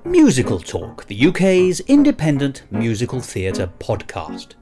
Musical Talk, the UK's independent musical theatre podcast.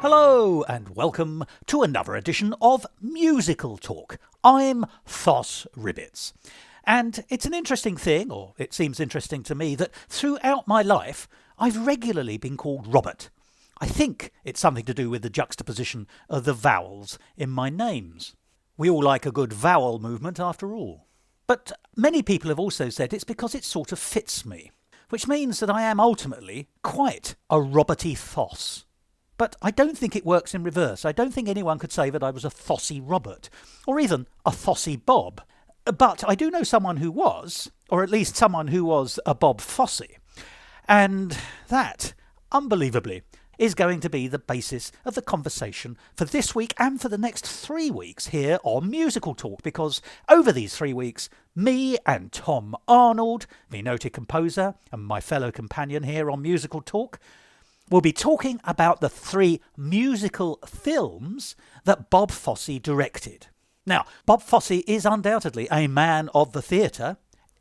Hello and welcome to another edition of Musical Talk. I'm Fosse Ribbits. And it's an interesting thing, or it seems interesting to me, that throughout my life I've regularly been called Robert. I think it's something to do with the juxtaposition of the vowels in my names. We all like a good vowel movement after all. But many people have also said it's because it sort of fits me, which means that I am ultimately quite a Roberty Thos. But I don't think it works in reverse. I don't think anyone could say that I was a Thossy Robert, or even a Thossy Bob. But I do know someone who was, or at least someone who was a Bob Fosse. And that, unbelievably, is going to be the basis of the conversation for this week and for the next 3 weeks here on Musical Talk, because over these 3 weeks, me and Tom Arnold, the noted composer and my fellow companion here on Musical Talk, we'll be talking about the 3 musical films that Bob Fosse directed. Now, Bob Fosse is undoubtedly a man of the theatre,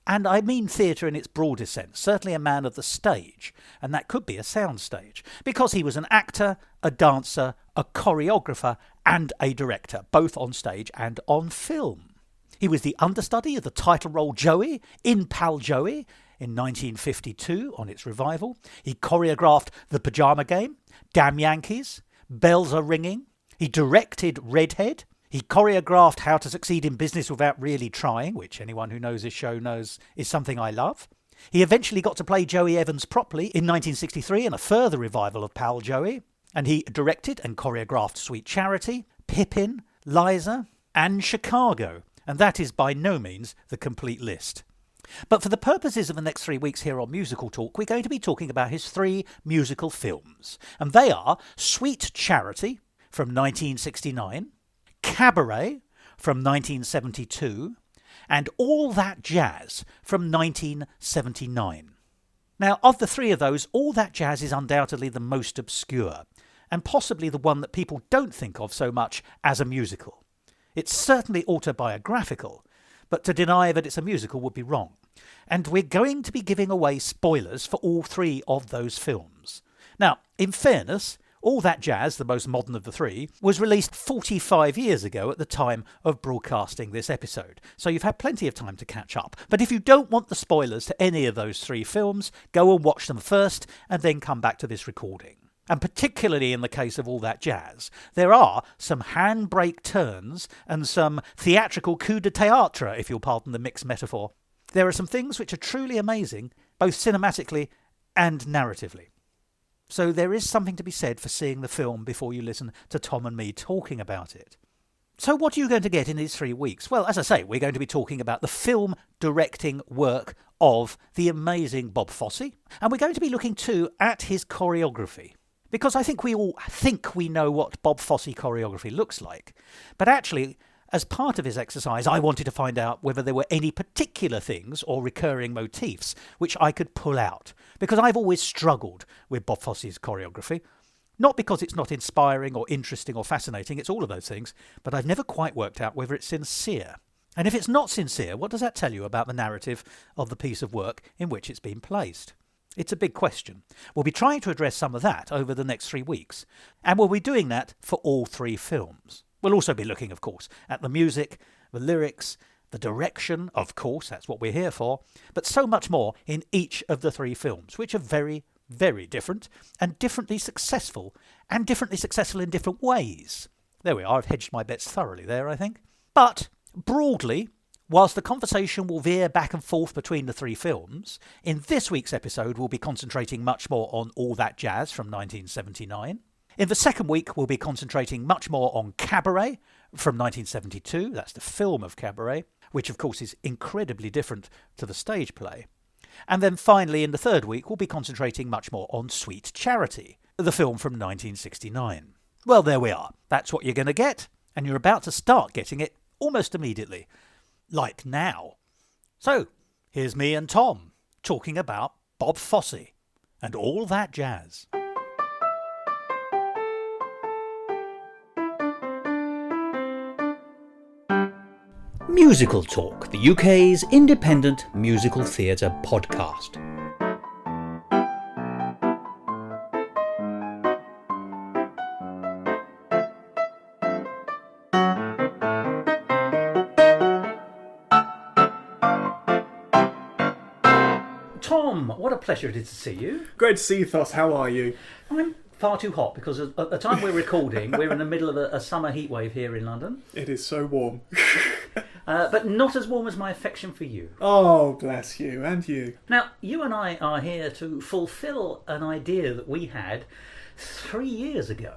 and I mean theatre in its broadest sense, certainly a man of the stage, and that could be a sound stage, because he was an actor, a dancer, a choreographer, and a director, both on stage and on film. He was the understudy of the title role Joey in Pal Joey, in 1952 on its revival. He choreographed The Pyjama Game, Damn Yankees, Bells Are Ringing. He directed Redhead. He choreographed How to Succeed in Business Without Really Trying, which anyone who knows this show knows is something I love. He eventually got to play Joey Evans properly in 1963 in a further revival of Pal Joey. And he directed and choreographed Sweet Charity, Pippin, Liza, and Chicago. And that is by no means the complete list. But for the purposes of the next 3 weeks here on Musical Talk, we're going to be talking about his 3 musical films. And they are Sweet Charity from 1969, Cabaret from 1972, and All That Jazz from 1979. Now, of the 3 of those, All That Jazz is undoubtedly the most obscure, and possibly the one that people don't think of so much as a musical. It's certainly autobiographical, but to deny that it's a musical would be wrong. And we're going to be giving away spoilers for all 3 of those films. Now, in fairness, All That Jazz, the most modern of the 3, was released 45 years ago at the time of broadcasting this episode. So you've had plenty of time to catch up. But if you don't want the spoilers to any of those 3 films, go and watch them first and then come back to this recording. And particularly in the case of All That Jazz, there are some handbrake turns and some theatrical coup de théâtre, if you'll pardon the mixed metaphor. There are some things which are truly amazing, both cinematically and narratively. So there is something to be said for seeing the film before you listen to Tom and me talking about it. So what are you going to get in these 3 weeks? Well, as I say, we're going to be talking about the film directing work of the amazing Bob Fosse, and we're going to be looking too at his choreography. Because I think we all think we know what Bob Fosse choreography looks like. But actually, as part of his exercise, I wanted to find out whether there were any particular things or recurring motifs which I could pull out. Because I've always struggled with Bob Fosse's choreography. Not because it's not inspiring or interesting or fascinating, it's all of those things, but I've never quite worked out whether it's sincere. And if it's not sincere, what does that tell you about the narrative of the piece of work in which it's been placed? It's a big question. We'll be trying to address some of that over the next 3 weeks, and we'll be doing that for all 3 films. We'll also be looking, of course, at the music, the lyrics, the direction, of course, that's what we're here for, but so much more in each of the 3 films, which are very, very different and differently successful in different ways. There we are, I've hedged my bets thoroughly there, I think. But, broadly, whilst the conversation will veer back and forth between the 3 films, in this week's episode we'll be concentrating much more on All That Jazz from 1979. In the second week we'll be concentrating much more on Cabaret from 1972, that's the film of Cabaret, which of course is incredibly different to the stage play. And then finally in the third week we'll be concentrating much more on Sweet Charity, the film from 1969. Well, there we are. That's what you're going to get, and you're about to start getting it almost immediately. Like now. So, here's me and Tom talking about Bob Fosse and all that jazz. Musical Talk, the UK's independent musical theatre podcast. Tom, what a pleasure it is to see you. Great to see you, Thos. How are you? I'm far too hot because at the time we're recording, we're in the middle of a summer heatwave here in London. It is so warm. But not as warm as my affection for you. Oh, bless you, and you. Now, you and I are here to fulfil an idea that we had 3 years ago.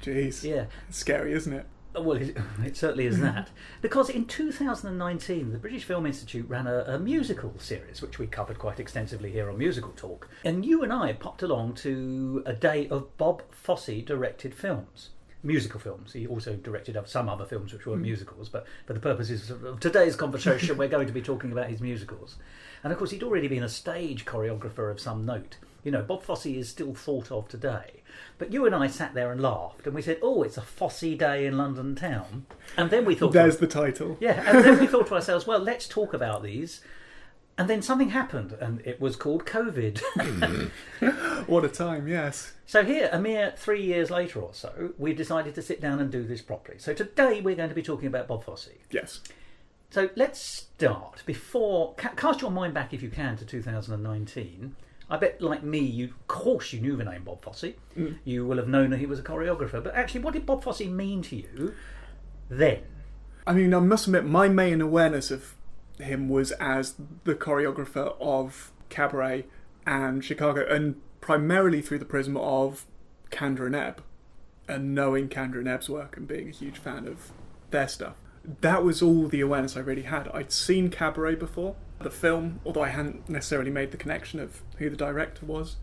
Jeez. Yeah. It's scary, isn't it? Well, it certainly is that. Because in 2019, the British Film Institute ran a musical series, which we covered quite extensively here on Musical Talk. And you and I popped along to a day of Bob Fosse directed films. Musical films. He also directed some other films which were musicals, but for the purposes of today's conversation, we're going to be talking about his musicals. And of course, he'd already been a stage choreographer of some note. You know, Bob Fosse is still thought of today. But you and I sat there and laughed, and we said, oh, it's a Fosse day in London town. And then we thought... There's the title. Yeah, and then we thought to ourselves, well, let's talk about these. And then something happened, and it was called COVID. What a time, yes. So here, a mere 3 years later or so, we've decided to sit down and do this properly. So today we're going to be talking about Bob Fosse. Yes. So let's start. Before, cast your mind back if you can to 2019. I bet, like me, of course you knew the name Bob Fosse. You will have known that he was a choreographer. But actually, what did Bob Fosse mean to you then? I mean, I must admit, my main awareness of him was as the choreographer of Cabaret and Chicago, and primarily through the prism of Kander and Ebb, and knowing Kander and Ebb's work and being a huge fan of their stuff. That was all the awareness I really had. I'd seen Cabaret before, the film, although I hadn't necessarily made the connection of who the director was.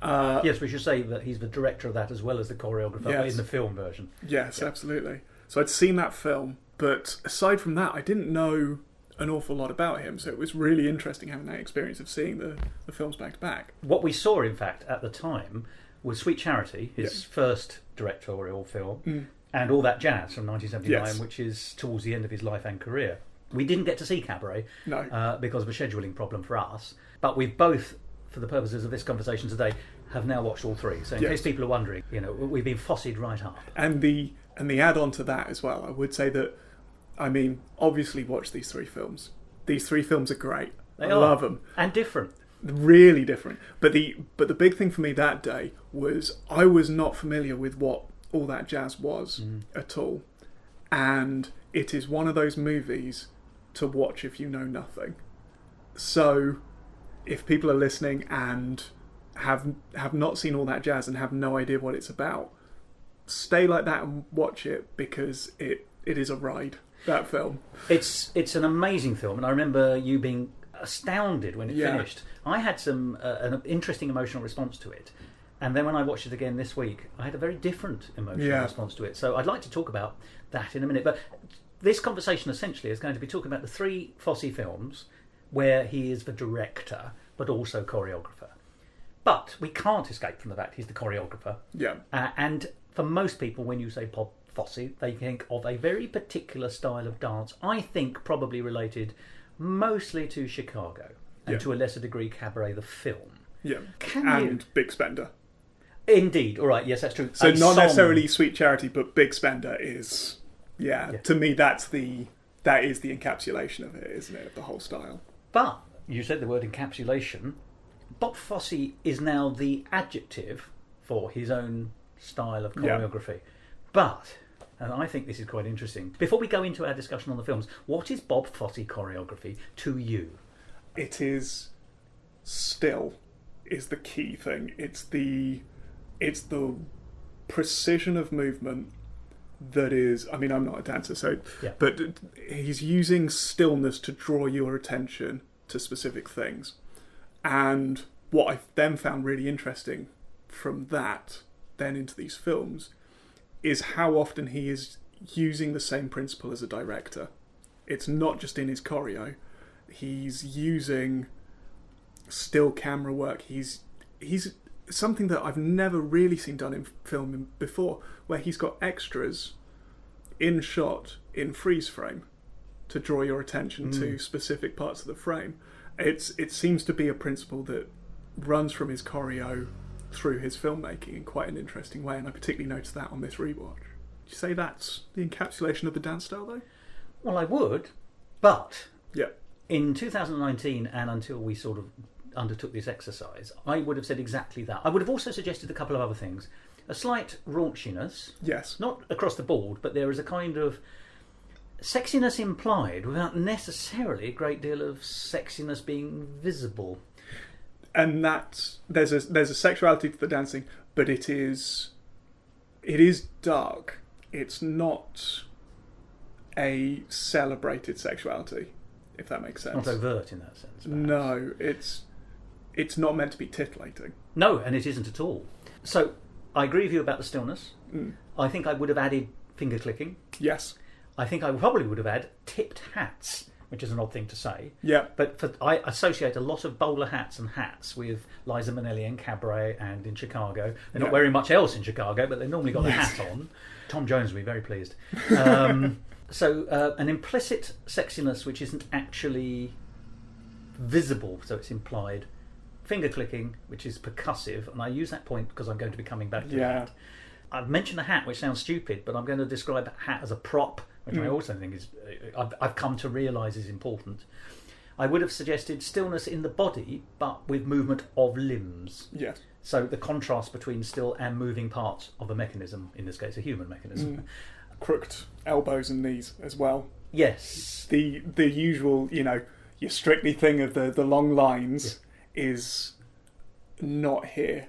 Yes, we should say that he's the director of that as well as the choreographer in the film version. Yes, absolutely. So I'd seen that film, but aside from that, I didn't know an awful lot about him, so it was really interesting having that experience of seeing the films back to back. What we saw, in fact, at the time was Sweet Charity, his first directorial film, and All That Jazz from 1979, which is towards the end of his life and career. We didn't get to see Cabaret because of a scheduling problem for us, but we've both, for the purposes of this conversation today, have now watched all three. So in case people are wondering, you know, we've been Fosse'd right up. And the add-on to that as well, I would say that, I mean, obviously watch these three films. These three films are great. I love them. And different. Really different. But the big thing for me that day was I was not familiar with what All That Jazz was at all. And it is one of those movies to watch if you know nothing. So if people are listening and have not seen All That Jazz and have no idea what it's about, stay like that and watch it, because it is a ride. That film. It's an amazing film, and I remember you being astounded when it finished. I had an interesting emotional response to it, and then when I watched it again this week, I had a very different emotional response to it. So I'd like to talk about that in a minute. But this conversation essentially is going to be talking about the three Fosse films where he is the director, but also choreographer. But we can't escape from the fact he's the choreographer. Yeah. And for most people, when you say Bob Fosse, they think of a very particular style of dance, I think probably related mostly to Chicago and to a lesser degree Cabaret the film. Yeah, and Big Spender. Indeed, all right, yes, that's true. So not necessarily Sweet Charity, but Big Spender is, to me that is the encapsulation of it, isn't it, of the whole style. But, you said the word encapsulation, Bob Fosse is now the adjective for his own style of choreography. Yeah. But, and I think this is quite interesting, before we go into our discussion on the films, what is Bob Fosse choreography to you? It is still is the key thing. It's the precision of movement that is, I mean, I'm not a dancer, but he's using stillness to draw your attention to specific things. And what I then found really interesting from that then into these films is how often he is using the same principle as a director. It's not just in his choreo. He's using still camera work. He's something that I've never really seen done in film before, where he's got extras in shot in freeze frame to draw your attention to specific parts of the frame. It seems to be a principle that runs from his choreo through his filmmaking in quite an interesting way, and I particularly noticed that on this rewatch. Would you say that's the encapsulation of the dance style, though? Well, I would, but Yeah. in 2019, and until we sort of undertook this exercise, I would have said exactly that. I would have also suggested a couple of other things. A slight raunchiness, Yes. not across the board, but there is a kind of sexiness implied without necessarily a great deal of sexiness being visible. And there's a sexuality to the dancing, but it is dark. It's not a celebrated sexuality, if that makes sense. Not overt in that sense. Perhaps. No, it's not meant to be titillating. No, and it isn't at all. So I agree with you about the stillness. Mm. I think I would have added finger clicking. Yes. I think I probably would have added tipped hats, which is an odd thing to say. Yeah. But I associate a lot of bowler hats and hats with Liza Minnelli and Cabaret and in Chicago. They're not wearing much else in Chicago, but they've normally got a hat on. Tom Jones will be very pleased. So an implicit sexiness which isn't actually visible, so it's implied. Finger clicking, which is percussive, and I use that point because I'm going to be coming back to that. I've mentioned the hat, which sounds stupid, but I'm going to describe that hat as a prop, which I also think is I've come to realise is important. I would have suggested stillness in the body, but with movement of limbs. Yes. So the contrast between still and moving parts of a mechanism, in this case a human mechanism. Crooked elbows and knees as well. Yes. The usual, your Strictly thing of the long lines is not here.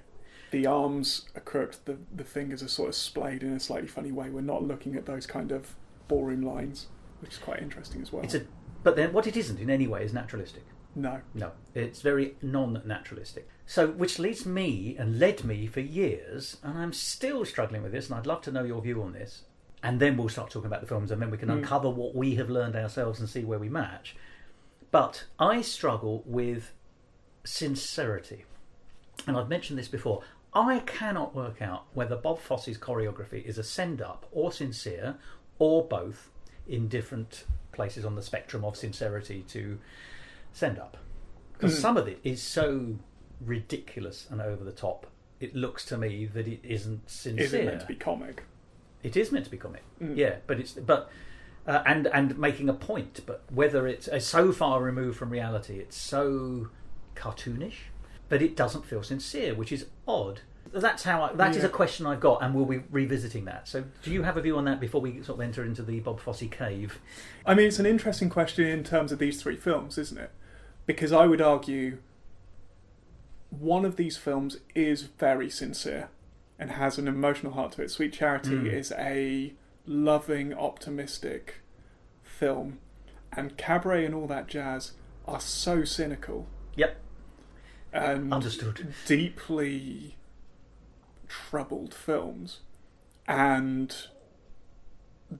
The arms are crooked, the fingers are sort of splayed in a slightly funny way. We're not looking at those kind of ballroom lines, which is quite interesting as well. But then what it isn't in any way is naturalistic. No, it's very non-naturalistic. So, which leads me and led me for years, and I'm still struggling with this, and I'd love to know your view on this. And then we'll start talking about the films, and then we can uncover what we have learned ourselves and see where we match. But I struggle with sincerity, and I've mentioned this before. I cannot work out whether Bob Fosse's choreography is a send-up or sincere, or both, in different places on the spectrum of sincerity to send-up. Because some of it is so ridiculous and over the top, it looks to me that it isn't sincere. Is it meant to be comic? It is meant to be comic, yeah, and making a point. But whether it's so far removed from reality, it's so cartoonish, but it doesn't feel sincere, which is odd. That's how that is a question I've got, and we'll be revisiting that. So, do you have a view on that before we sort of enter into the Bob Fosse cave? I mean, it's an interesting question in terms of these three films, isn't it? Because I would argue one of these films is very sincere and has an emotional heart to it. Sweet Charity is a loving, optimistic film, and Cabaret and All That Jazz are so cynical. Yep. And understood. Deeply troubled films. And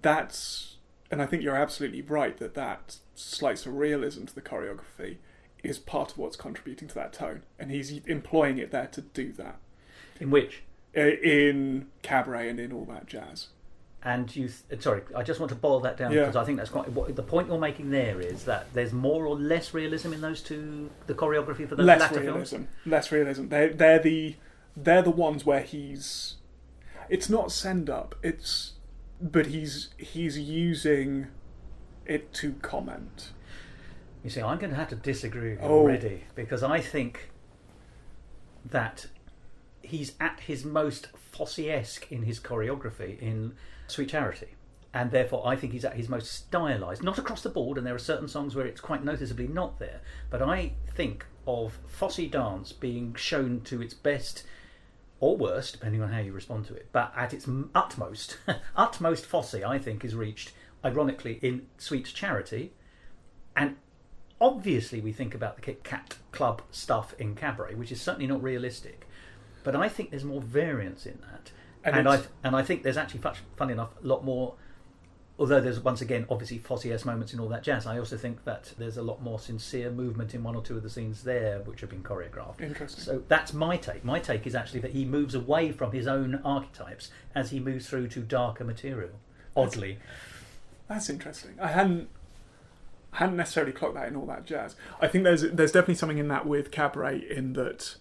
I think you're absolutely right that slight surrealism to the choreography is part of what's contributing to that tone, and he's employing it there to do that. In which? In Cabaret and in All That Jazz. And sorry, I just want to boil that down because I think that's quite. The point you're making there is that there's more or less realism in those two, the choreography for the latter films. Less realism. They're the ones where he's. It's not send up. But he's using it to comment. You see, I'm going to have to disagree with you already, because I think that he's at his most Fosse-esque in his choreography in Sweet Charity, and therefore I think he's at his most stylised, not across the board, and there are certain songs where it's quite noticeably not there, but I think of Fosse dance being shown to its best or worst, depending on how you respond to it, but at its utmost Fosse, I think, is reached, ironically, in Sweet Charity, and obviously we think about the Kit Kat Club stuff in Cabaret, which is certainly not realistic. But I think there's more variance in that. And I think there's actually, funny enough, a lot more. Although there's once again obviously Fosse-esque moments in all that jazz, I also think that there's a lot more sincere movement in one or two of the scenes there which have been choreographed. Interesting. So that's my take. My take is actually that he moves away from his own archetypes as he moves through to darker material. Oddly, that's interesting. I hadn't necessarily clocked that in all that jazz. I think there's definitely something in that with Cabaret, in that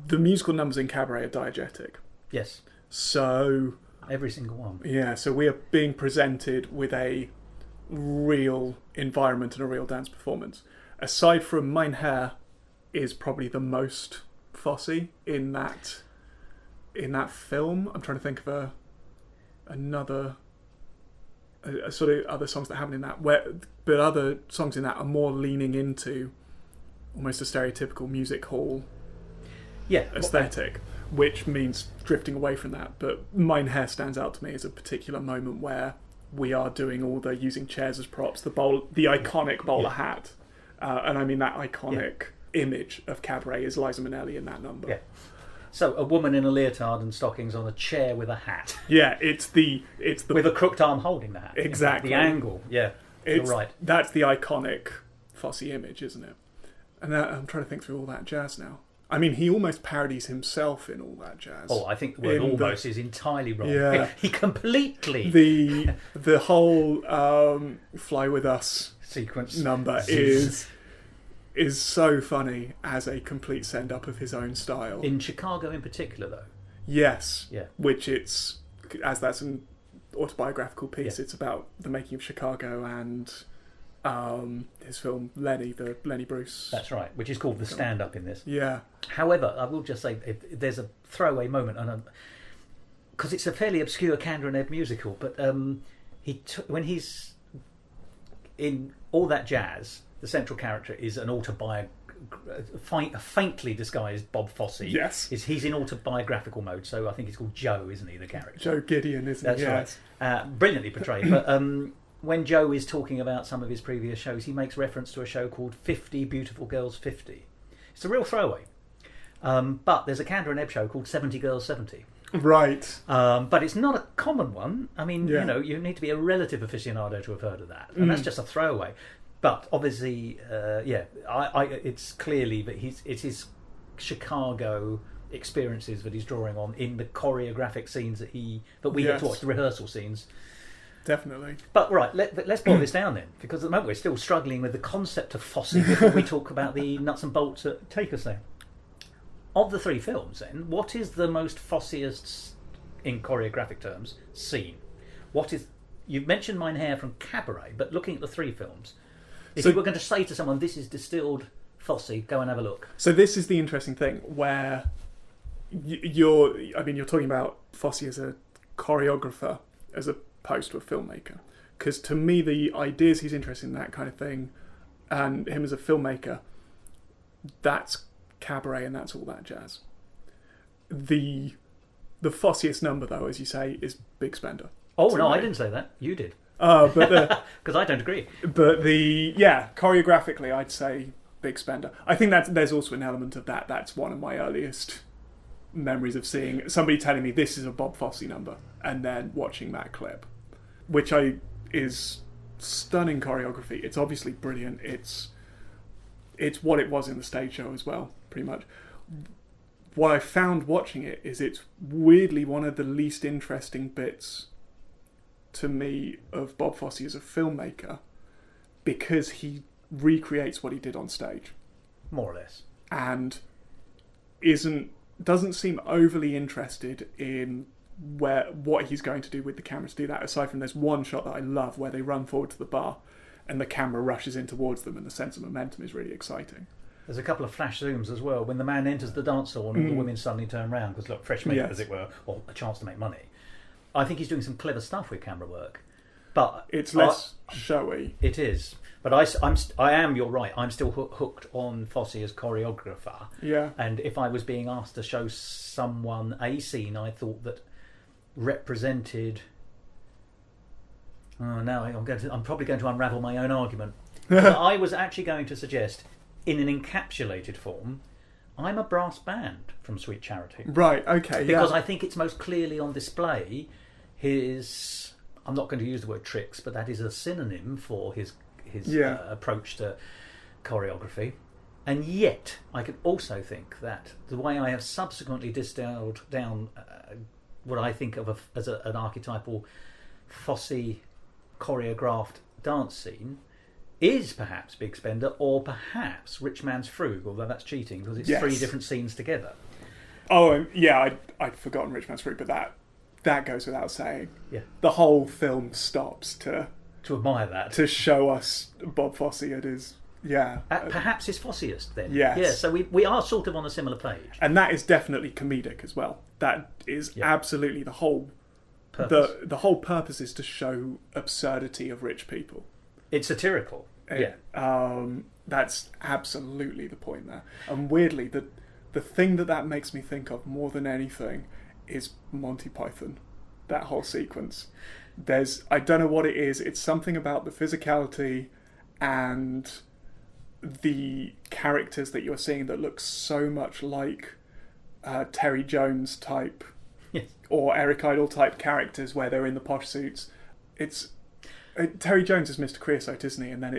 the musical numbers in Cabaret are diegetic. yes, So every single one. yeah, so we are being presented with a real environment and a real dance performance. Aside from Mein Herr is probably the most Fosse in that film. I'm trying to think of another sort of other songs that happen in that, but other songs in that are more leaning into almost a stereotypical music hall aesthetic, which means drifting away from that. But Mein Herr stands out to me as a particular moment where we are doing all the using chairs as props, the iconic bowler hat, and I mean that iconic image of Cabaret is Liza Minnelli in that number. Yeah. So a woman in a leotard and stockings on a chair with a hat. Yeah, it's the with a crooked arm holding the hat. Exactly. The angle. Yeah. You're right. That's the iconic Fosse image, isn't it? And I'm trying to think through all that jazz now. I mean, he almost parodies himself in all that jazz. Oh, I think the word almost is entirely wrong. Yeah. He completely... The whole Fly With Us sequence number is so funny as a complete send-up of his own style. In Chicago in particular, though. Yes. Yeah. Which as that's an autobiographical piece, Yeah. it's about the making of Chicago and his film Lenny, the Lenny Bruce. That's right, which is called The Stand-Up in this. Yeah. However, I will just say there's a throwaway moment, because it's a fairly obscure Kander and Ebb musical, but when he's in all that jazz, the central character is an a faintly disguised Bob Fosse. Yes. He's in autobiographical mode, so I think he's called Joe, isn't he, the character? Joe Gideon, isn't he? That's right. Brilliantly portrayed. But when Joe is talking about some of his previous shows, he makes reference to a show called 50 Beautiful Girls 50. It's a real throwaway. But there's a Kander and Ebb show called 70 Girls 70. Right. But it's not a common one. I mean, Yeah. you need to be a relative aficionado to have heard of that. And that's just a throwaway. But obviously, it's clearly that it's his Chicago experiences that he's drawing on in the choreographic scenes that we get to watch, the rehearsal scenes. Definitely. But right, let's boil this down then, because at the moment we're still struggling with the concept of Fosse before we talk about the nuts and bolts that take us there. Of the three films, then, what is the most Fosse-est, in choreographic terms, scene? You've mentioned Mein Herr from Cabaret, but looking at the three films, if you were going to say to someone, this is distilled Fosse, go and have a look. So this is the interesting thing, where you're talking about Fosse as a choreographer as opposed to a filmmaker. Because to me, the ideas he's interested in, that kind of thing, and him as a filmmaker, that's Cabaret and that's all that jazz. The Fosse-est number, though, as you say, is Big Spender. Oh, no, I didn't say that. You did. But because I don't agree. But choreographically, I'd say Big Spender. I think there's also an element of that. That's one of my earliest memories of seeing somebody telling me this is a Bob Fosse number, and then watching that clip, which is stunning choreography. It's obviously brilliant. It's what it was in the stage show as well, pretty much. What I found watching it is it's weirdly one of the least interesting bits to me of Bob Fosse as a filmmaker, because he recreates what he did on stage, more or less, and doesn't seem overly interested in what he's going to do with the camera to do that. Aside from there's one shot that I love where they run forward to the bar and the camera rushes in towards them, and the sense of momentum is really exciting. There's a couple of flash zooms as well when the man enters the dance hall and all the women suddenly turn around because, look, fresh makeup, as it were, or a chance to make money. I think he's doing some clever stuff with camera work, but it's less showy. It is, but I am. You're right. I'm still hooked on Fosse as choreographer. Yeah. And if I was being asked to show someone a scene I thought that represented, now I'm probably going to unravel my own argument. But I was actually going to suggest, in an encapsulated form, I'm a brass band from Sweet Charity. Right, okay, Because I think it's most clearly on display his, I'm not going to use the word tricks, but that is a synonym for his approach to choreography. And yet, I can also think that the way I have subsequently distilled down what I think of as an archetypal Fosse choreographed dance scene is perhaps Big Spender or perhaps Rich Man's Frug, although that's cheating because it's three different scenes together. Oh, yeah, I'd forgotten Rich Man's Frug, but that goes without saying. Yeah. The whole film stops to admire that. To show us Bob Fosse at his... Yeah. Perhaps his Fossiest then. Yes. Yeah, so we are sort of on a similar page. And that is definitely comedic as well. That is absolutely the whole purpose. The whole purpose is to show absurdity of rich people. It's satirical. That's absolutely the point there. And weirdly, the thing that makes me think of more than anything is Monty Python. That whole sequence. I don't know what it is. It's something about the physicality and the characters that you're seeing that look so much like Terry Jones type or Eric Idle type characters where they're in the posh suits. It's Terry Jones is Mr. Creosote, isn't he? And then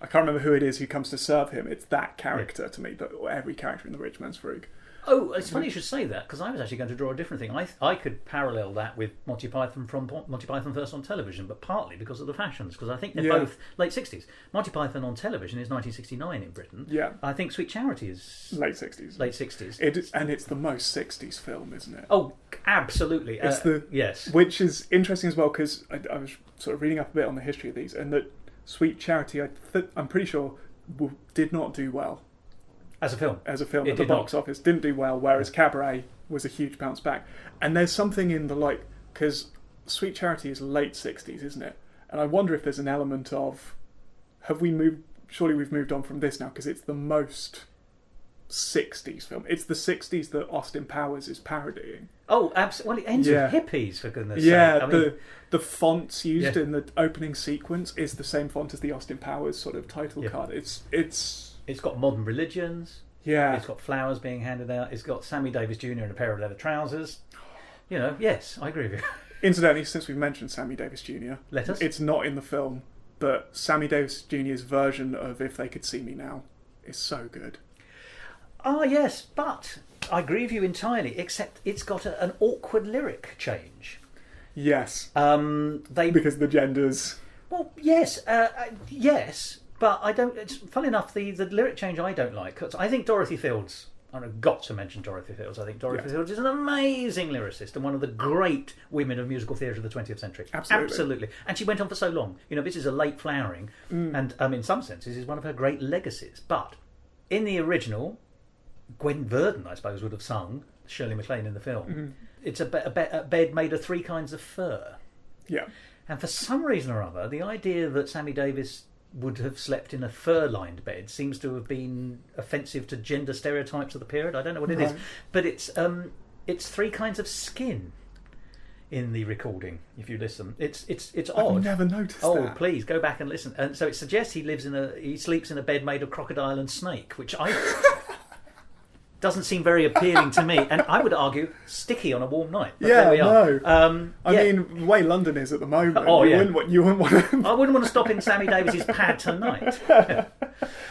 I can't remember who it is who comes to serve him. It's that character to me, every character in the Rich Man's Frug. Oh, it's funny you should say that, because I was actually going to draw a different thing. I could parallel that with Monty Python from Monty Python First on television, but partly because of the fashions, because I think they're both late 60s. Monty Python on television is 1969 in Britain. Yeah. I think Sweet Charity is... Late 60s. Late 60s. And it's the most 60s film, isn't it? Oh, absolutely. It's yes. Which is interesting as well, because I was sort of reading up a bit on the history of these, and that Sweet Charity, I'm pretty sure, did not do well. As a film at the box office didn't do well, whereas Cabaret was a huge bounce back. And there's something in the because Sweet Charity is late 60s, isn't it? And I wonder if there's an element of surely we've moved on from this now, because it's the most 60s film. It's the 60s that Austin Powers is parodying. Oh, absolutely. Well, it ends with hippies, for goodness sake. Yeah, the fonts used in the opening sequence is the same font as the Austin Powers sort of title card. It's got modern religions. Yeah. It's got flowers being handed out. It's got Sammy Davis Jr. in a pair of leather trousers. Yes, I agree with you. Incidentally, since we've mentioned Sammy Davis Jr., let us. It's not in the film, but Sammy Davis Jr.'s version of If They Could See Me Now is so good. Ah, yes, but I agree with you entirely, except it's got an awkward lyric change. Yes. Because the genders... Well, yes, yes... But I don't. It's funny enough. The lyric change I don't like. 'Cause I think Dorothy Fields. I've got to mention Dorothy Fields. I think Dorothy Fields is an amazing lyricist and one of the great women of musical theatre of the 20th century. Absolutely. And she went on for so long. This is a late flowering, and in some senses is one of her great legacies. But in the original, Gwen Verdon, I suppose, would have sung Shirley MacLaine in the film. Mm-hmm. It's a bed made of three kinds of fur. Yeah. And for some reason or other, the idea that Sammy Davis would have slept in a fur-lined bed seems to have been offensive to gender stereotypes of the period. I don't know what it is, but it's three kinds of skin in the recording. If you listen, it's odd. I've never noticed that. Oh, please go back and listen. And so it suggests he sleeps in a bed made of crocodile and snake, which doesn't seem very appealing to me, and I would argue sticky on a warm night. But there we are. No. I mean, the way London is at the moment, you wouldn't want to... I wouldn't want to stop in Sammy Davis's pad tonight.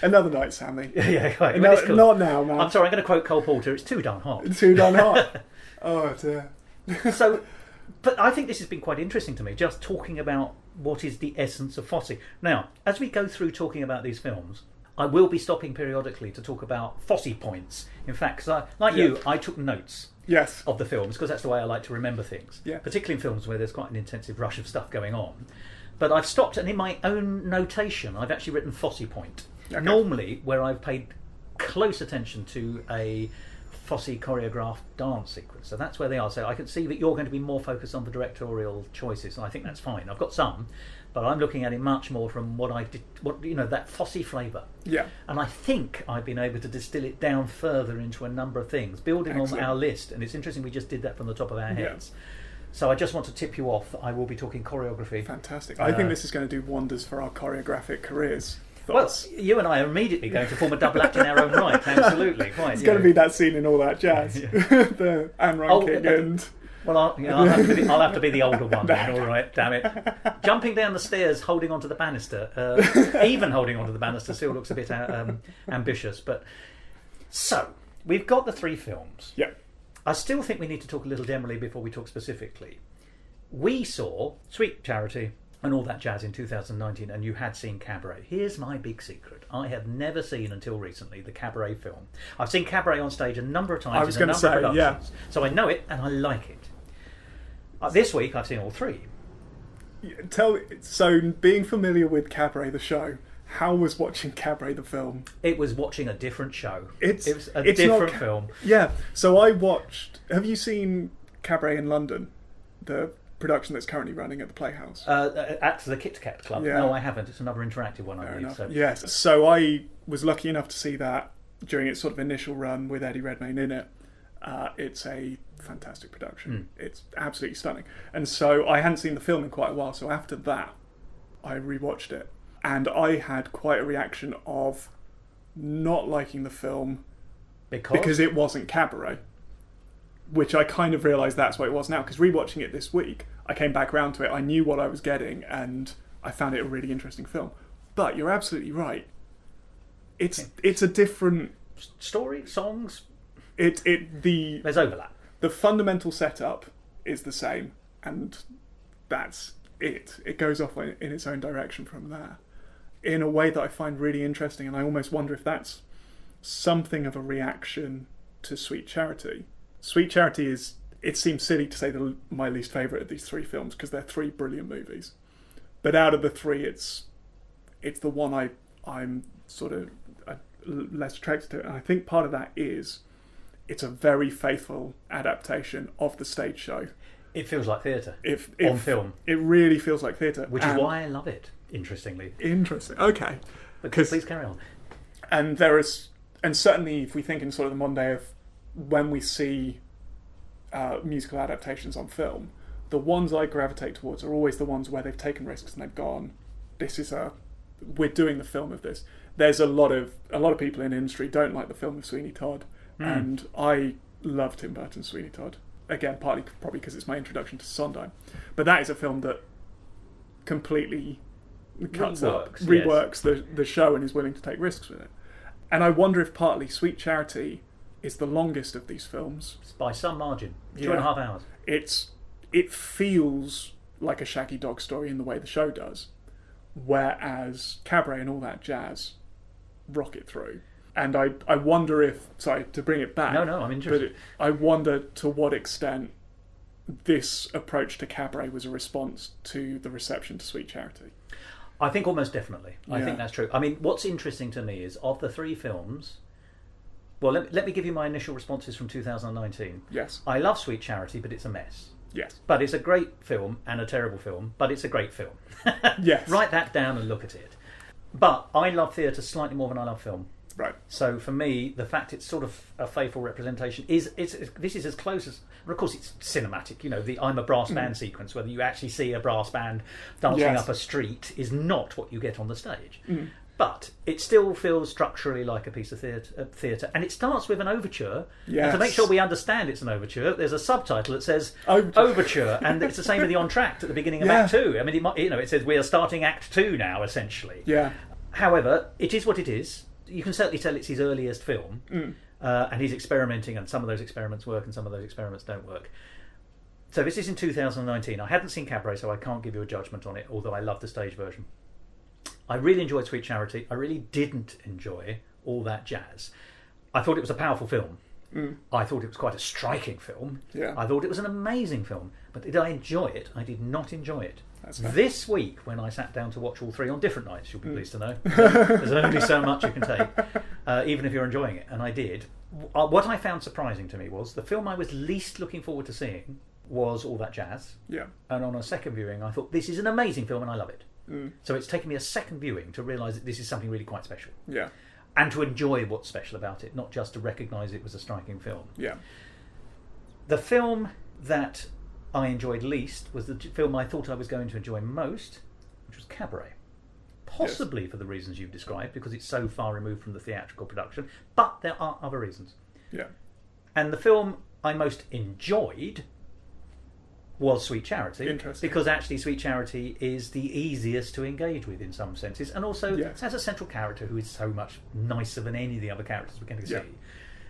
Another night, Sammy. Right. Not now, man. I'm sorry, I'm going to quote Cole Porter. It's too darn hot. Too darn hot. Oh, dear. But I think this has been quite interesting to me, just talking about what is the essence of Fosse. Now, as we go through talking about these films, I will be stopping periodically to talk about Fosse points. In fact, because you, I took notes of the films, because that's the way I like to remember things, particularly in films where there's quite an intensive rush of stuff going on. But I've stopped, and in my own notation, I've actually written Fosse point. Okay. Normally, where I've paid close attention to a Fosse choreographed dance sequence. So that's where they are. So I can see that you're going to be more focused on the directorial choices, and I think that's fine. I've got some, but I'm looking at it much more from what I did, that Fosse flavour. Yeah. And I think I've been able to distill it down further into a number of things, building on our list. And it's interesting we just did that from the top of our heads. Yeah. So I just want to tip you off. I will be talking choreography. Fantastic. I think this is going to do wonders for our choreographic careers. thoughts. Well, you and I are immediately going to form a double act in our own right. Absolutely, quite. It's going to be that scene in All That Jazz, the Anne Rankin and. Well, I'll have to be the older one. Then, all right, damn it! Jumping down the stairs, holding onto the banister, even holding onto the banister, still looks a bit ambitious. But so we've got the 3 films. Yeah. I still think we need to talk a little generally before we talk specifically. We saw Sweet Charity and All That Jazz in 2019, and you had seen Cabaret. Here's my big secret. I have never seen, until recently, the Cabaret film. I've seen Cabaret on stage a number of times in a number of productions. Yeah. So I know it, and I like it. This week, I've seen all 3. So, being familiar with Cabaret, the show, how was watching Cabaret, the film? It was watching a different show. It was a it's different film. Yeah. So I watched... Have you seen Cabaret in London? The production that's currently running at the Playhouse? At the Kit Kat Club. Yeah. No, I haven't. It's another interactive one, I believe. So. Yes. So I was lucky enough to see that during its sort of initial run with Eddie Redmayne in it. It's a fantastic production. It's absolutely stunning. And so I hadn't seen the film in quite a while. So after that, I rewatched it. And I had quite a reaction of not liking the film because it wasn't Cabaret. Which I kind of realised that's what it was now. Because rewatching it this week, I came back around to it. I knew what I was getting, and I found it a really interesting film. But you're absolutely right. It's a different story, songs. There's overlap. The fundamental setup is the same, and that's it. It goes off in its own direction from there, in a way that I find really interesting. And I almost wonder if that's something of a reaction to Sweet Charity. Sweet Charity is, it seems silly to say my least favourite of these 3 films, because they're 3 brilliant movies. But out of the 3, it's the one I'm sort of less attracted to. And I think part of that is it's a very faithful adaptation of the stage show. It feels like theatre on film. It really feels like theatre. Which is why I love it, interestingly. Interesting, okay. But please carry on. And certainly if we think in sort of the modern day of when we see musical adaptations on film, the ones I gravitate towards are always the ones where they've taken risks and they've gone, we're doing the film of this. There's a lot of people in the industry don't like the film of Sweeney Todd, and I love Tim Burton's Sweeney Todd. Again, partly probably because it's my introduction to Sondheim. But that is a film that completely reworks the show and is willing to take risks with it. And I wonder if partly Sweet Charity is the longest of these films. By some margin. 2.5 hours. It feels like a Shaggy Dog story in the way the show does, whereas Cabaret and All That Jazz rock it through. And I wonder if... Sorry, to bring it back. No, I'm interested. But I wonder to what extent this approach to Cabaret was a response to the reception to Sweet Charity. I think almost definitely. I think that's true. I mean, what's interesting to me is, of the 3 films... Well, let me give you my initial responses from 2019. Yes. I love Sweet Charity, but it's a mess. Yes. But it's a great film and a terrible film, but it's a great film. Yes. Write that down and look at it. But I love theatre slightly more than I love film. Right. So for me, the fact it's sort of a faithful representation this is as close as... Of course, it's cinematic. You know, the I'm a brass band sequence, whether you actually see a brass band dancing up a street, is not what you get on the stage. But it still feels structurally like a piece of theatre. And it starts with an overture. Yes. And to make sure we understand it's an overture, there's a subtitle that says overture. And it's the same with the entr'acte at the beginning of Act 2. I mean, it says we are starting Act 2 now, essentially. Yeah. However, it is what it is. You can certainly tell it's his earliest film. And he's experimenting, and some of those experiments work and some of those experiments don't work. So this is in 2019. I hadn't seen Cabaret, so I can't give you a judgment on it, although I love the stage version. I really enjoyed Sweet Charity. I really didn't enjoy All That Jazz. I thought it was a powerful film. I thought it was quite a striking film. Yeah. I thought it was an amazing film. But did I enjoy it? I did not enjoy it. That's fair. This week, when I sat down to watch all 3 on different nights, you'll be pleased to know, there's only so much you can take, even if you're enjoying it. And I did. What I found surprising to me was the film I was least looking forward to seeing was All That Jazz. Yeah. And on a second viewing, I thought, this is an amazing film and I love it. So it's taken me a second viewing to realise that this is something really quite special. Yeah. And to enjoy what's special about it, not just to recognise it was a striking film. Yeah. The film that I enjoyed least was the film I thought I was going to enjoy most, which was Cabaret. possibly for the reasons you've described, because it's so far removed from the theatrical production, but there are other reasons. Yeah. And the film I most enjoyed was Sweet Charity. Interesting. Because actually Sweet Charity is the easiest to engage with in some senses, and also Yes. has a central character who is so much nicer than any of the other characters we're going to see. Yeah.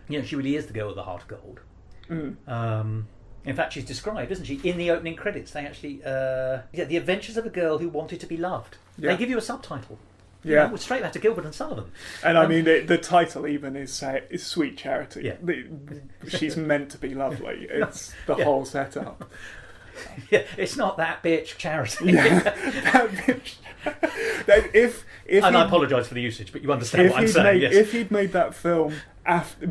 You know, she really is the girl with the heart of gold. Mm. In fact, she's described, isn't she, in the opening credits? They actually, The Adventures of a Girl Who Wanted to Be Loved. Yeah. They give you a subtitle. Yeah. You know, straight back to Gilbert and Sullivan. And I mean, the title even is Sweet Charity. Yeah. She's meant to be lovely. It's the Yeah. whole setup. Yeah, it's not that bitch Charity. Yeah. That bitch. if And I he'd- apologise for the usage, but you understand what I'm he'd saying. made, Yes. if he'd made that film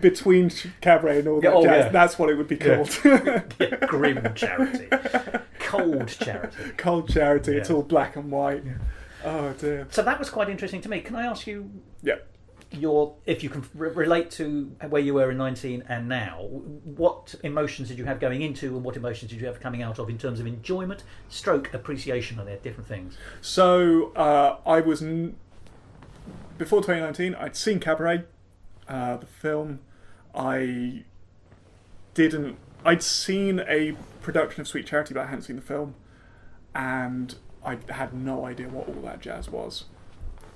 between Cabaret and all that Yeah, jazz, yeah. that's what it would be called. Yeah, grim charity, cold charity. Cold Charity. Yeah. It's all black and white. Oh dear. So that was quite interesting to me. Can I ask you Yeah. if you can relate to where you were in 19 and now? What emotions did you have going into, and what emotions did you have coming out of in terms of enjoyment, stroke appreciation, and they're different things? So I was before 2019. I'd seen Cabaret, the film. I'd seen a production of Sweet Charity, but I hadn't seen the film, and I had no idea what All That Jazz was.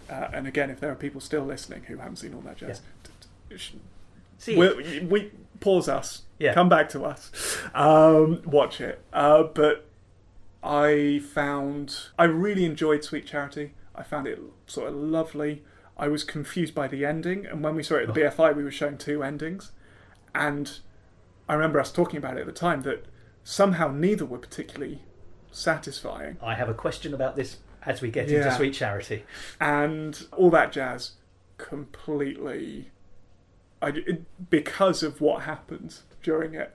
And again, if there are people still listening who haven't seen All That Jazz, See, we pause us, Yeah. come back to us, watch it. But I really enjoyed Sweet Charity. I found it sort of lovely. I was confused by the ending, and when we saw it at the BFI, we were shown two endings, and I remember us talking about it at the time that somehow neither were particularly satisfying. I have a question about this as we get into Sweet Charity. And All That Jazz completely, because of what happens during it,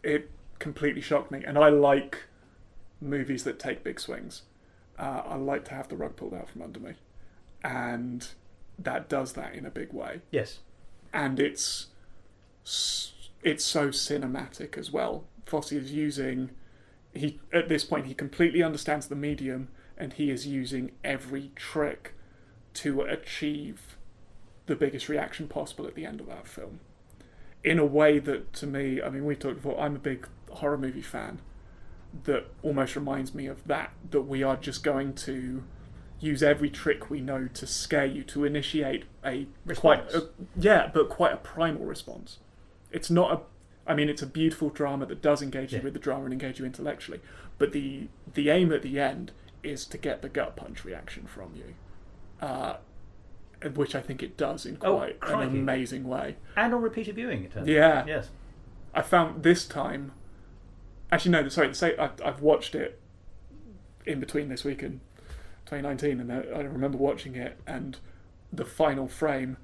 it completely shocked me. And I like movies that take big swings. I like to have the rug pulled out from under me, and that does that in a big way. Yes. And it's so cinematic as well. Fosse is at this point he completely understands the medium, and he is using every trick to achieve the biggest reaction possible at the end of that film. In a way that, to me, I mean, we've talked before, I'm a big horror movie fan, that almost reminds me of that we are just going to use every trick we know to scare you, to initiate a Response. quite a primal response. It's not it's a beautiful drama that does engage you with the drama and engage you intellectually, but the aim at the end is to get the gut punch reaction from you, which I think it does in quite an amazing way. And on repeated viewing, it turns out. Yeah. Yes. I found this time... Actually, no, sorry, to say I've watched it in between this week and 2019, and I remember watching it, and the final frame,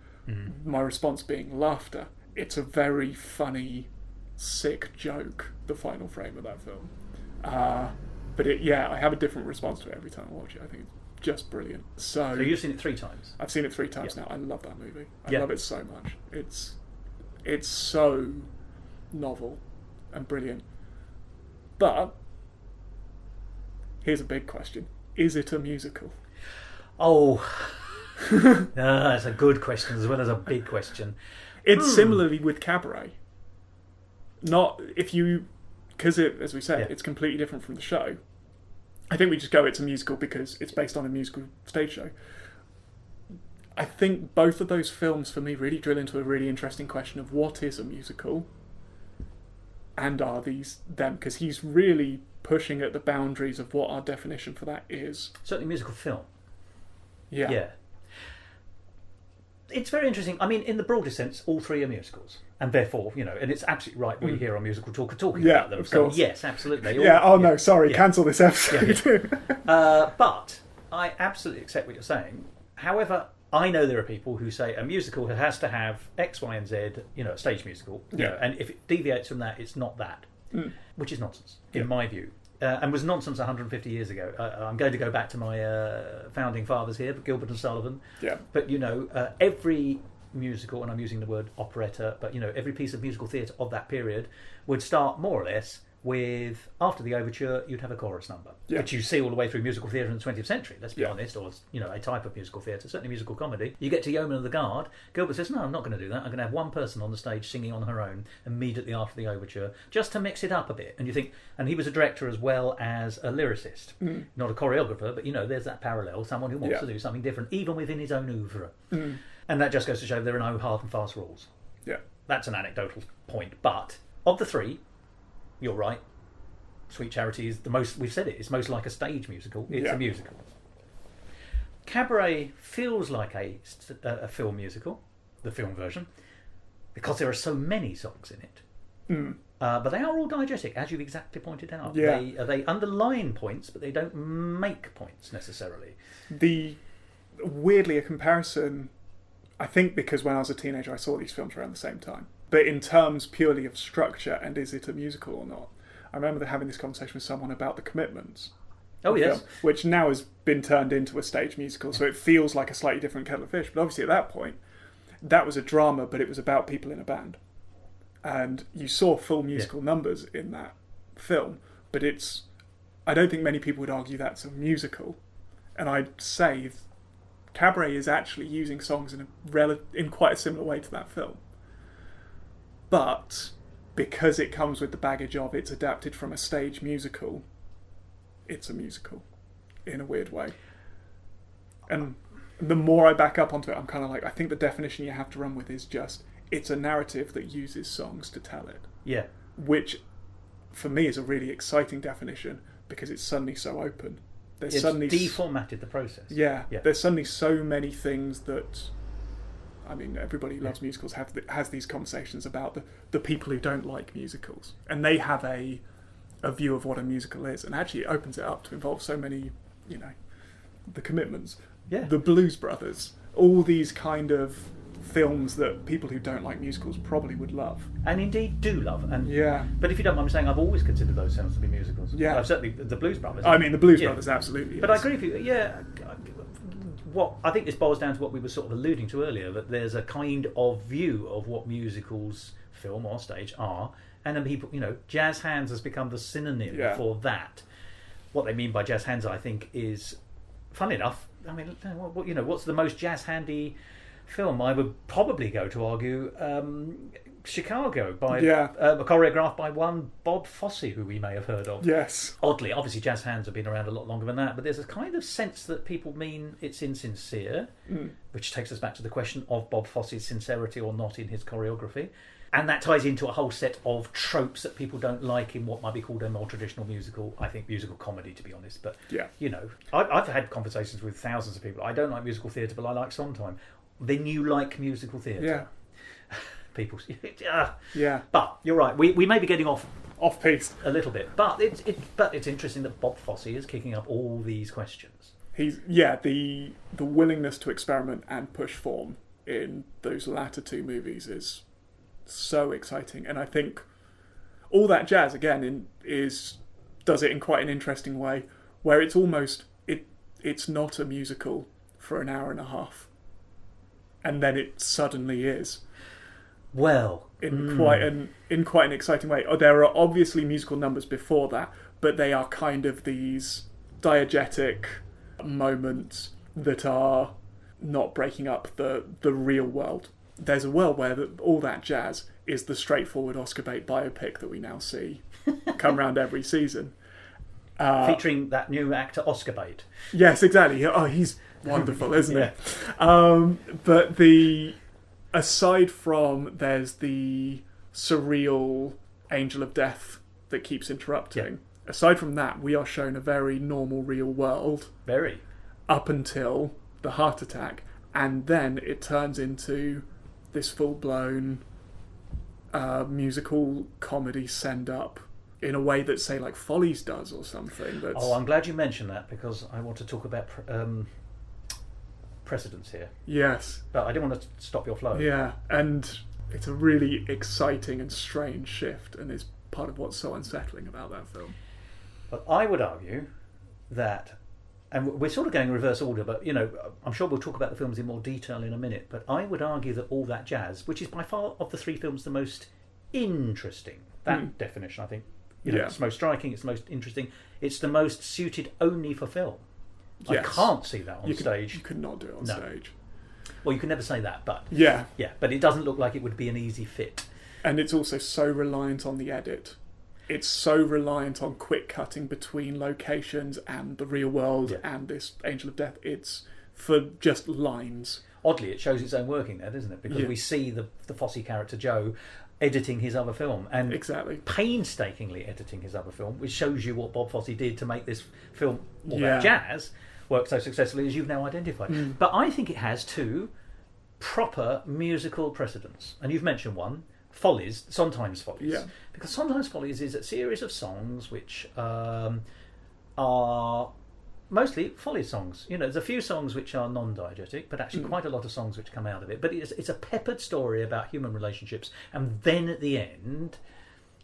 my response being laughter. It's a very funny, sick joke, the final frame of that film. But I have a different response to it every time I watch it. I think it's just brilliant. So you've seen it 3 times? I've seen it 3 times now. I love that movie. I Yeah. love it so much. It's so novel and brilliant. But here's a big question. Is it a musical? Oh, that's a good question as well as a big question. It's similarly with Cabaret. Not if you... Because, as we said, it's completely different from the show. I think we just go, it's a musical because it's based on a musical stage show. I think both of those films, for me, really drill into a really interesting question of what is a musical, and are these them? Because he's really pushing at the boundaries of what our definition for that is. Certainly musical film. Yeah. Yeah. It's very interesting. I mean, in the broadest sense, all 3 are musicals. And therefore, and it's absolutely right we hear our musical talker talking about them. Of So, course. yes, absolutely. No, sorry, cancel this episode. But I absolutely accept what you're saying. However, I know there are people who say a musical has to have X, Y, and Z, a stage musical. And if it deviates from that, it's not that. Which is nonsense, in my view. And was nonsense 150 years ago. I'm going to go back to my founding fathers here, Gilbert and Sullivan. Yeah. But, every musical, and I'm using the word operetta, but, every piece of musical theatre of that period would start more or less with, after the overture, you'd have a chorus number, which you see all the way through musical theatre in the 20th century, let's be honest, or, a type of musical theatre, certainly musical comedy. You get to Yeoman of the Guard, Gilbert says, no, I'm not going to do that. I'm going to have one person on the stage singing on her own immediately after the overture, just to mix it up a bit. And you think, and he was a director as well as a lyricist, not a choreographer, but, there's that parallel, someone who wants to do something different, even within his own oeuvre. And that just goes to show there are no hard and fast rules. Yeah. That's an anecdotal point, but of the three, you're right. Sweet Charity is the most, we've said it, it's most like a stage musical. It's a musical. Cabaret feels like a film musical, the film version, because there are so many songs in it. But they are all diegetic, as you've exactly pointed out. Yeah. They underline points, but they don't make points necessarily. Weirdly, a comparison, I think because when I was a teenager I saw these films around the same time. But in terms purely of structure and is it a musical or not, I remember having this conversation with someone about The Commitments. Oh, yes. Film, which now has been turned into a stage musical, so it feels like a slightly different kettle of fish. But obviously at that point, that was a drama, but it was about people in a band. And you saw full musical numbers in that film, but I don't think many people would argue that's a musical. And I'd say Cabaret is actually using songs in quite a similar way to that film. But because it comes with the baggage of it's adapted from a stage musical, it's a musical in a weird way. And the more I back up onto it, I'm kind of like, I think the definition you have to run with is just, it's a narrative that uses songs to tell it. Yeah. Which, for me, is a really exciting definition because it's suddenly so open. It's deformatted the process. Yeah. There's suddenly so many things that... everybody who loves musicals has these conversations about the people who don't like musicals. And they have a view of what a musical is. And actually it opens it up to involve so many, The Commitments, the Blues Brothers, all these kind of films that people who don't like musicals probably would love. And indeed do love. And yeah. But if you don't mind me saying, I've always considered those films to be musicals. Yeah. Certainly the Blues Brothers. The Blues Brothers, absolutely. But I agree with you. Yeah. What I think this boils down to what we were sort of alluding to earlier, that there's a kind of view of what musicals, film or stage, are, and then people, jazz hands has become the synonym for that. What they mean by jazz hands, I think, is, fun enough, what's the most jazz handy film? I would probably go to argue Chicago, choreographed by one Bob Fosse, who we may have heard of. Yes. Oddly, obviously jazz hands have been around a lot longer than that, but there's a kind of sense that people mean it's insincere, which takes us back to the question of Bob Fosse's sincerity or not in his choreography. And that ties into a whole set of tropes that people don't like in what might be called a more traditional musical, I think musical comedy, to be honest. But, I've had conversations with thousands of people. I don't like musical theatre, but I like Sondheim. Then you like musical theatre. Yeah. People, yeah. But you're right. We may be getting off piece a little bit, but it's interesting that Bob Fosse is kicking up all these questions. He's the willingness to experiment and push form in those latter two movies is so exciting, and I think all that jazz again does it in quite an interesting way, where it's almost it's not a musical for an hour and a half, and then it suddenly is. Well, in quite an exciting way. There are obviously musical numbers before that, but they are kind of these diegetic moments that are not breaking up the real world. There's a world where all that jazz is the straightforward Oscar bait biopic that we now see come around every season. Featuring that new actor, Oscar bait. Yes, exactly. Oh, he's wonderful, isn't he? But aside from there's the surreal angel of death that keeps interrupting. Yeah. Aside from that, we are shown a very normal, real world. Very. Up until the heart attack. And then it turns into this full-blown musical comedy send-up in a way that, say, like Follies does or something. I'm glad you mentioned that, because I want to talk about precedents here. Yes. But I didn't want to stop your flow. Yeah, and it's a really exciting and strange shift, and is part of what's so unsettling about that film. But I would argue that, and we're sort of going in reverse order, but I'm sure we'll talk about the films in more detail in a minute, but I would argue that All That Jazz, which is by far of the three films the most interesting, that definition I think It's the most striking, it's the most interesting, it's the most suited only for film. Yes. I can't see that on stage. You could not do it on stage. Well, you can never say that, but yeah, but it doesn't look like it would be an easy fit. And it's also so reliant on the edit. It's so reliant on quick cutting between locations and the real world and this Angel of Death. It's for just lines. Oddly, it shows its own working there, doesn't it? Because we see the Fosse character Joe editing his other film, and painstakingly editing his other film, which shows you what Bob Fosse did to make this film, that jazz, work so successfully as you've now identified. But I think it has two proper musical precedents, and you've mentioned one. Follies, Sometimes Follies. Yeah. Because Sometimes Follies is a series of songs which are mostly Follies songs. There's a few songs which are non-diegetic, but actually quite a lot of songs which come out of it. But it's a peppered story about human relationships. And then at the end,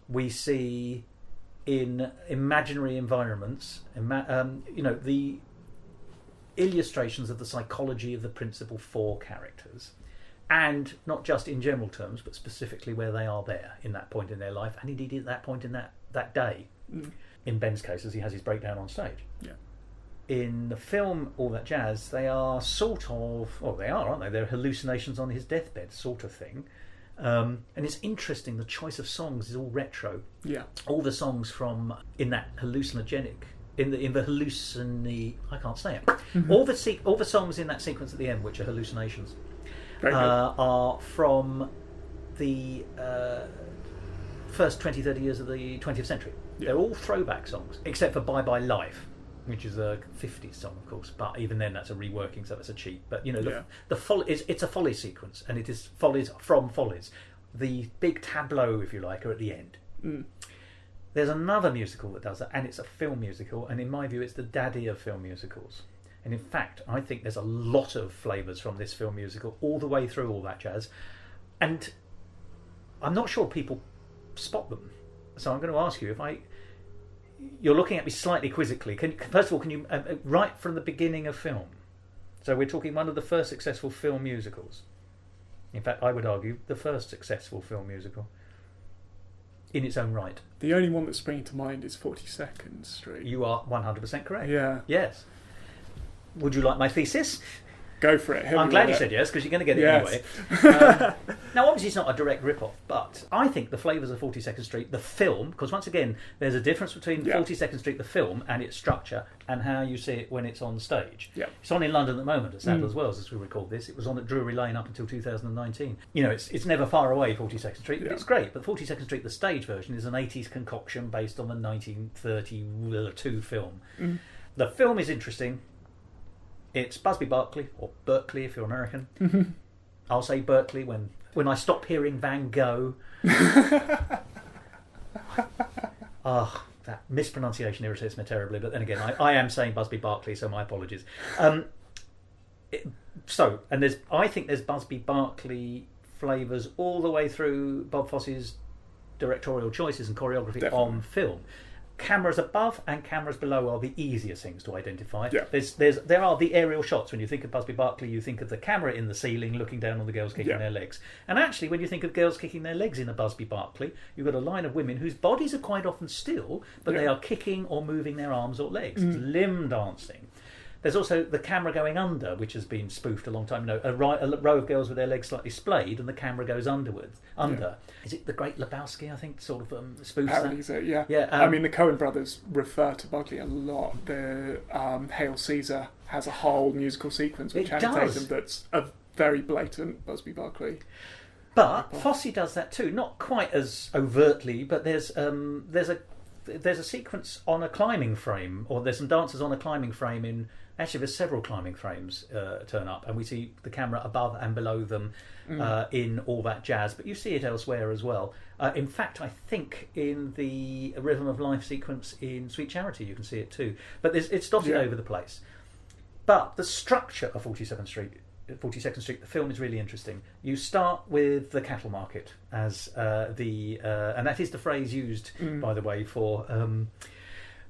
we see in imaginary environments, the illustrations of the psychology of the principal four characters. And not just in general terms, but specifically where they are there in that point in their life, and indeed at that point in that day. In Ben's case, as he has his breakdown on stage. Yeah. In the film All That Jazz, they are sort of... Well, they are, aren't they? They're hallucinations on his deathbed sort of thing. And it's interesting, the choice of songs is all retro. Yeah. All the songs from... In that hallucinogenic... In the I can't say it. All the songs in that sequence at the end, which are hallucinations... are from the first 20, 30 years of the 20th century. Yeah. They're all throwback songs, except for Bye Bye Life, which is a 50s song, of course. But even then, that's a reworking, so that's a cheat. But, the Follies, it's a Follies sequence, and it is Follies from Follies. The big tableau, if you like, are at the end. There's another musical that does that, and it's a film musical, and in my view, it's the daddy of film musicals. And in fact, I think there's a lot of flavours from this film musical all the way through All That Jazz. And I'm not sure people spot them. So I'm going to ask you, you're looking at me slightly quizzically. First of all, can you, right from the beginning of film, so we're talking one of the first successful film musicals. In fact, I would argue the first successful film musical in its own right. The only one that's springing to mind is 42nd Street. You are 100% correct. Yeah. Yes. Would you like my thesis? Go for it. I'm glad you said yes, because you're going to get it anyway. Now, obviously, it's not a direct rip-off, but I think the flavours of 42nd Street, the film, because once again, there's a difference between 42nd Street, the film, and its structure, and how you see it when it's on stage. Yeah. It's on in London at the moment at Sadler's Wells, as we record this. It was on at Drury Lane up until 2019. It's never far away, 42nd Street, but it's great. But 42nd Street, the stage version, is an 80s concoction based on the 1932 film. The film is interesting. It's Busby Berkeley, or Berkeley if you're American. I'll say Berkeley when I stop hearing Van Gogh. That mispronunciation irritates me terribly, but then again, I am saying Busby Berkeley, so my apologies. I think there's Busby Berkeley flavours all the way through Bob Fosse's directorial choices and choreography on film. Cameras above and cameras below are the easiest things to identify. Yeah. There are the aerial shots. When you think of Busby Berkeley, you think of the camera in the ceiling looking down on the girls kicking their legs. And actually, when you think of girls kicking their legs in a Busby Berkeley, you've got a line of women whose bodies are quite often still, but they are kicking or moving their arms or legs. It's limb dancing. There's also the camera going under, which has been spoofed a long time. A row of girls with their legs slightly splayed, and the camera goes under. Yeah. Is it the Great Lebowski, I think, sort of spoofs apparently that? So, yeah. The Coen brothers refer to Berkeley a lot. The Hail Caesar has a whole musical sequence which annotates them that's a very blatant Busby Berkeley. But Fosse does that too, not quite as overtly, but there's a sequence on a climbing frame, or there's some dancers on a climbing frame in... Actually, there's several climbing frames turn up, and we see the camera above and below them in All That Jazz, but you see it elsewhere as well. In fact, I think in the Rhythm of Life sequence in Sweet Charity, you can see it too. But it's dotted over the place. But the structure of 42nd Street, the film is really interesting. You start with the cattle market as and that is the phrase used, by the way, for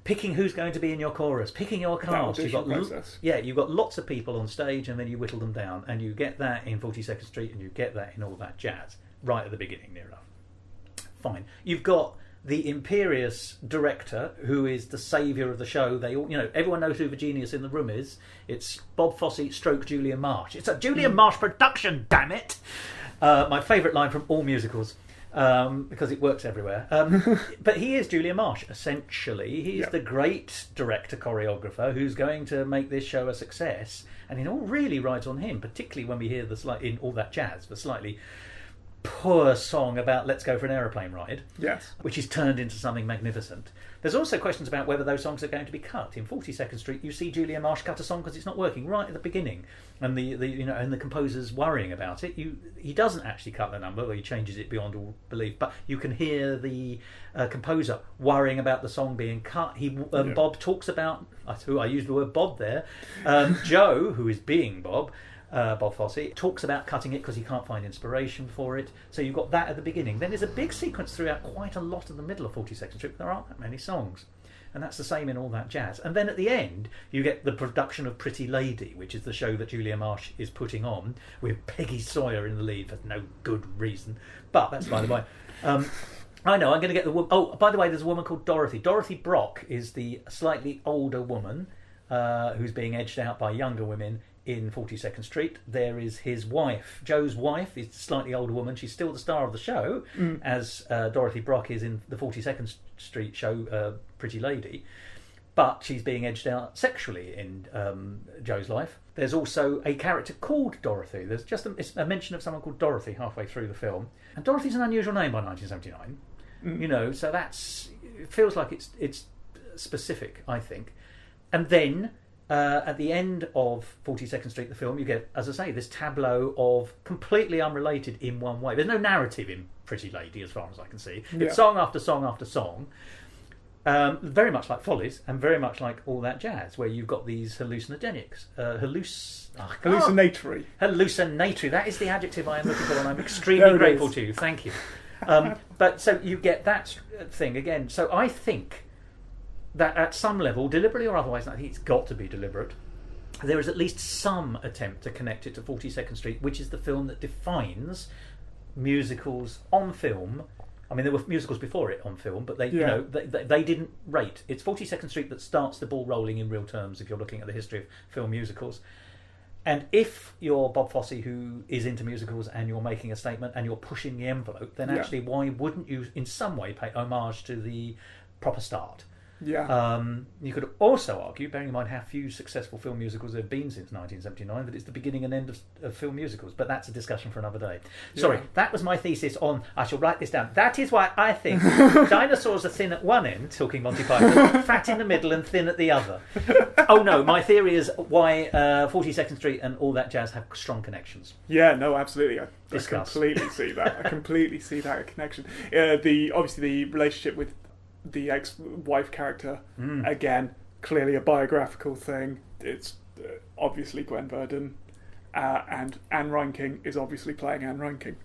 picking who's going to be in your chorus, picking your cast. You've got lots of people on stage, and then you whittle them down, and you get that in 42nd Street, and you get that in All That Jazz right at the beginning, near enough. Fine. You've got the imperious director, who is the saviour of the show. They all, everyone knows who the genius in the room is. It's Bob Fosse stroke Julian Marsh. It's a Julian Marsh production, damn it! My favourite line from all musicals. Because it works everywhere. But he is Julian Marsh, essentially. He's the great director choreographer who's going to make this show a success, and it all really rides on him, particularly when we hear in All That Jazz, the slightly poor song about Let's Go for an Aeroplane Ride, which is turned into something magnificent. There's also questions about whether those songs are going to be cut. In 42nd Street, you see Julian Marsh cut a song because it's not working right at the beginning, and the composer's worrying about it. He doesn't actually cut the number, or he changes it beyond all belief. But you can hear the composer worrying about the song being cut. Bob talks about. I used the word Bob there. Joe, who is being Bob Fosse, talks about cutting it because he can't find inspiration for it. So you've got that at the beginning. Then there's a big sequence throughout quite a lot of the middle of 42nd Street, but there aren't that many songs. And that's the same in All That Jazz. And then at the end, you get the production of Pretty Lady, which is the show that Julia Marsh is putting on, with Peggy Sawyer in the lead for no good reason. But that's by the way. I know, I'm going to get the woman. Oh, by the way, there's a woman called Dorothy. Dorothy Brock is the slightly older woman who's being edged out by younger women in 42nd Street. There is his wife. Joe's wife is a slightly older woman. She's still the star of the show, as Dorothy Brock is in the 42nd Street show Pretty Lady. But she's being edged out sexually in Joe's life. There's also a character called Dorothy. There's just a mention of someone called Dorothy halfway through the film. And Dorothy's an unusual name by 1979. So it feels like it's specific, I think. And then at the end of 42nd Street, the film, you get, as I say, this tableau of completely unrelated in one way. There's no narrative in Pretty Lady, as far as I can see. It's song after song after song. Very much like Follies, and very much like All That Jazz, where you've got these hallucinogenics. Hallucinatory. Hallucinatory. That is the adjective I am looking for, and I'm extremely grateful to you. Thank you. But so you get that thing again. So I think that at some level, deliberately or otherwise, and I think it's got to be deliberate, there is at least some attempt to connect it to 42nd Street, which is the film that defines musicals on film. I mean, there were musicals before it on film, but they didn't rate. It's 42nd Street that starts the ball rolling in real terms if you're looking at the history of film musicals. And if you're Bob Fosse, who is into musicals, and you're making a statement and you're pushing the envelope, then actually why wouldn't you in some way pay homage to the proper start? You could also argue, bearing in mind how few successful film musicals there have been since 1979, that it's the beginning and end of film musicals, but that's a discussion for another day. Sorry, that was my thesis on, I shall write this down, that is why I think dinosaurs are thin at one end, talking Monty Python, fat in the middle and thin at the other. Oh no, my theory is why 42nd Street and All That Jazz have strong connections. Yeah, no, absolutely. I completely see that. I completely see that connection. Obviously the relationship with the ex-wife character, again, clearly a biographical thing. It's obviously Gwen Verdon, and Anne Reinking is obviously playing Anne Reinking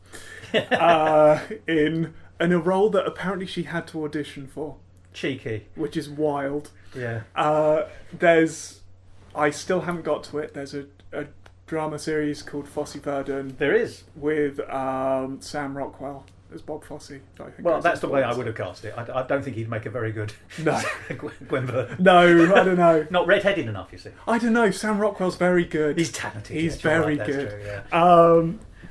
in a role that apparently she had to audition for. Cheeky. Which is wild. Yeah. I still haven't got to it. There's a drama series called Fosse Verdon. There is. With Sam Rockwell as Bob Fosse. Well, that's the way I would have cast it. I don't think he'd make a very good Gwen Verdon. No, I don't know. Not red-headed enough, you see. I don't know. Sam Rockwell's very good. He's talented. He's very right, good. True, yeah.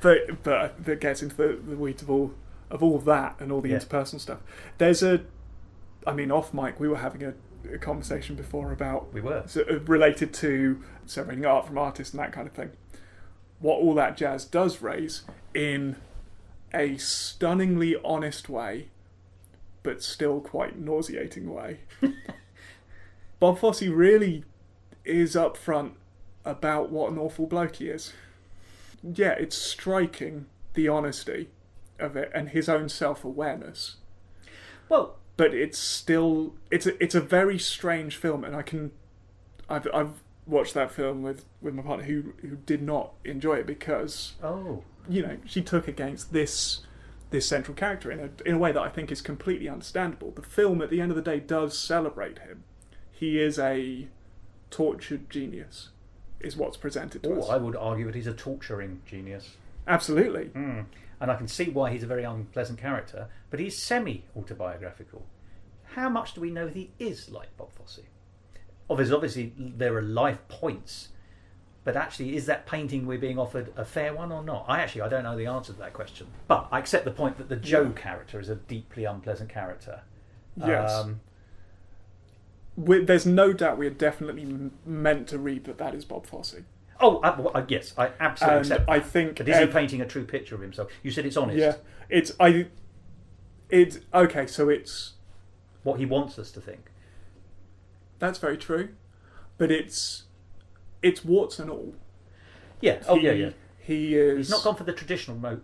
But that gets into the weeds of all of that and all the interpersonal stuff. There's off mic, we were having a conversation before about related to separating art from artists and that kind of thing. What All That Jazz does raise in a stunningly honest way, but still quite nauseating way. Bob Fosse really is upfront about what an awful bloke he is. Yeah, it's striking, the honesty of it and his own self-awareness. Well, but it's still it's a very strange film, and I've watched that film with my partner who did not enjoy it because she took against this central character in a way that I think is completely understandable. The film at the end of the day does celebrate him. He is a tortured genius, is what's presented to us. I would argue that he's a torturing genius. Absolutely. and I can see why he's a very unpleasant character, but he's semi-autobiographical. How much do we know that he is like Bob Fosse? Obviously, there are life points, but actually, is that painting we're being offered a fair one or not? I don't know the answer to that question. But I accept the point that the Joe character is a deeply unpleasant character. Yes. There's no doubt we are definitely meant to read that is Bob Fosse. Oh, yes, I absolutely accept. I think, but is he painting a true picture of himself? You said it's honest. Yeah, it's okay. So it's what he wants us to think. That's very true, but it's warts and all. Yeah. He is. He's not gone for the traditional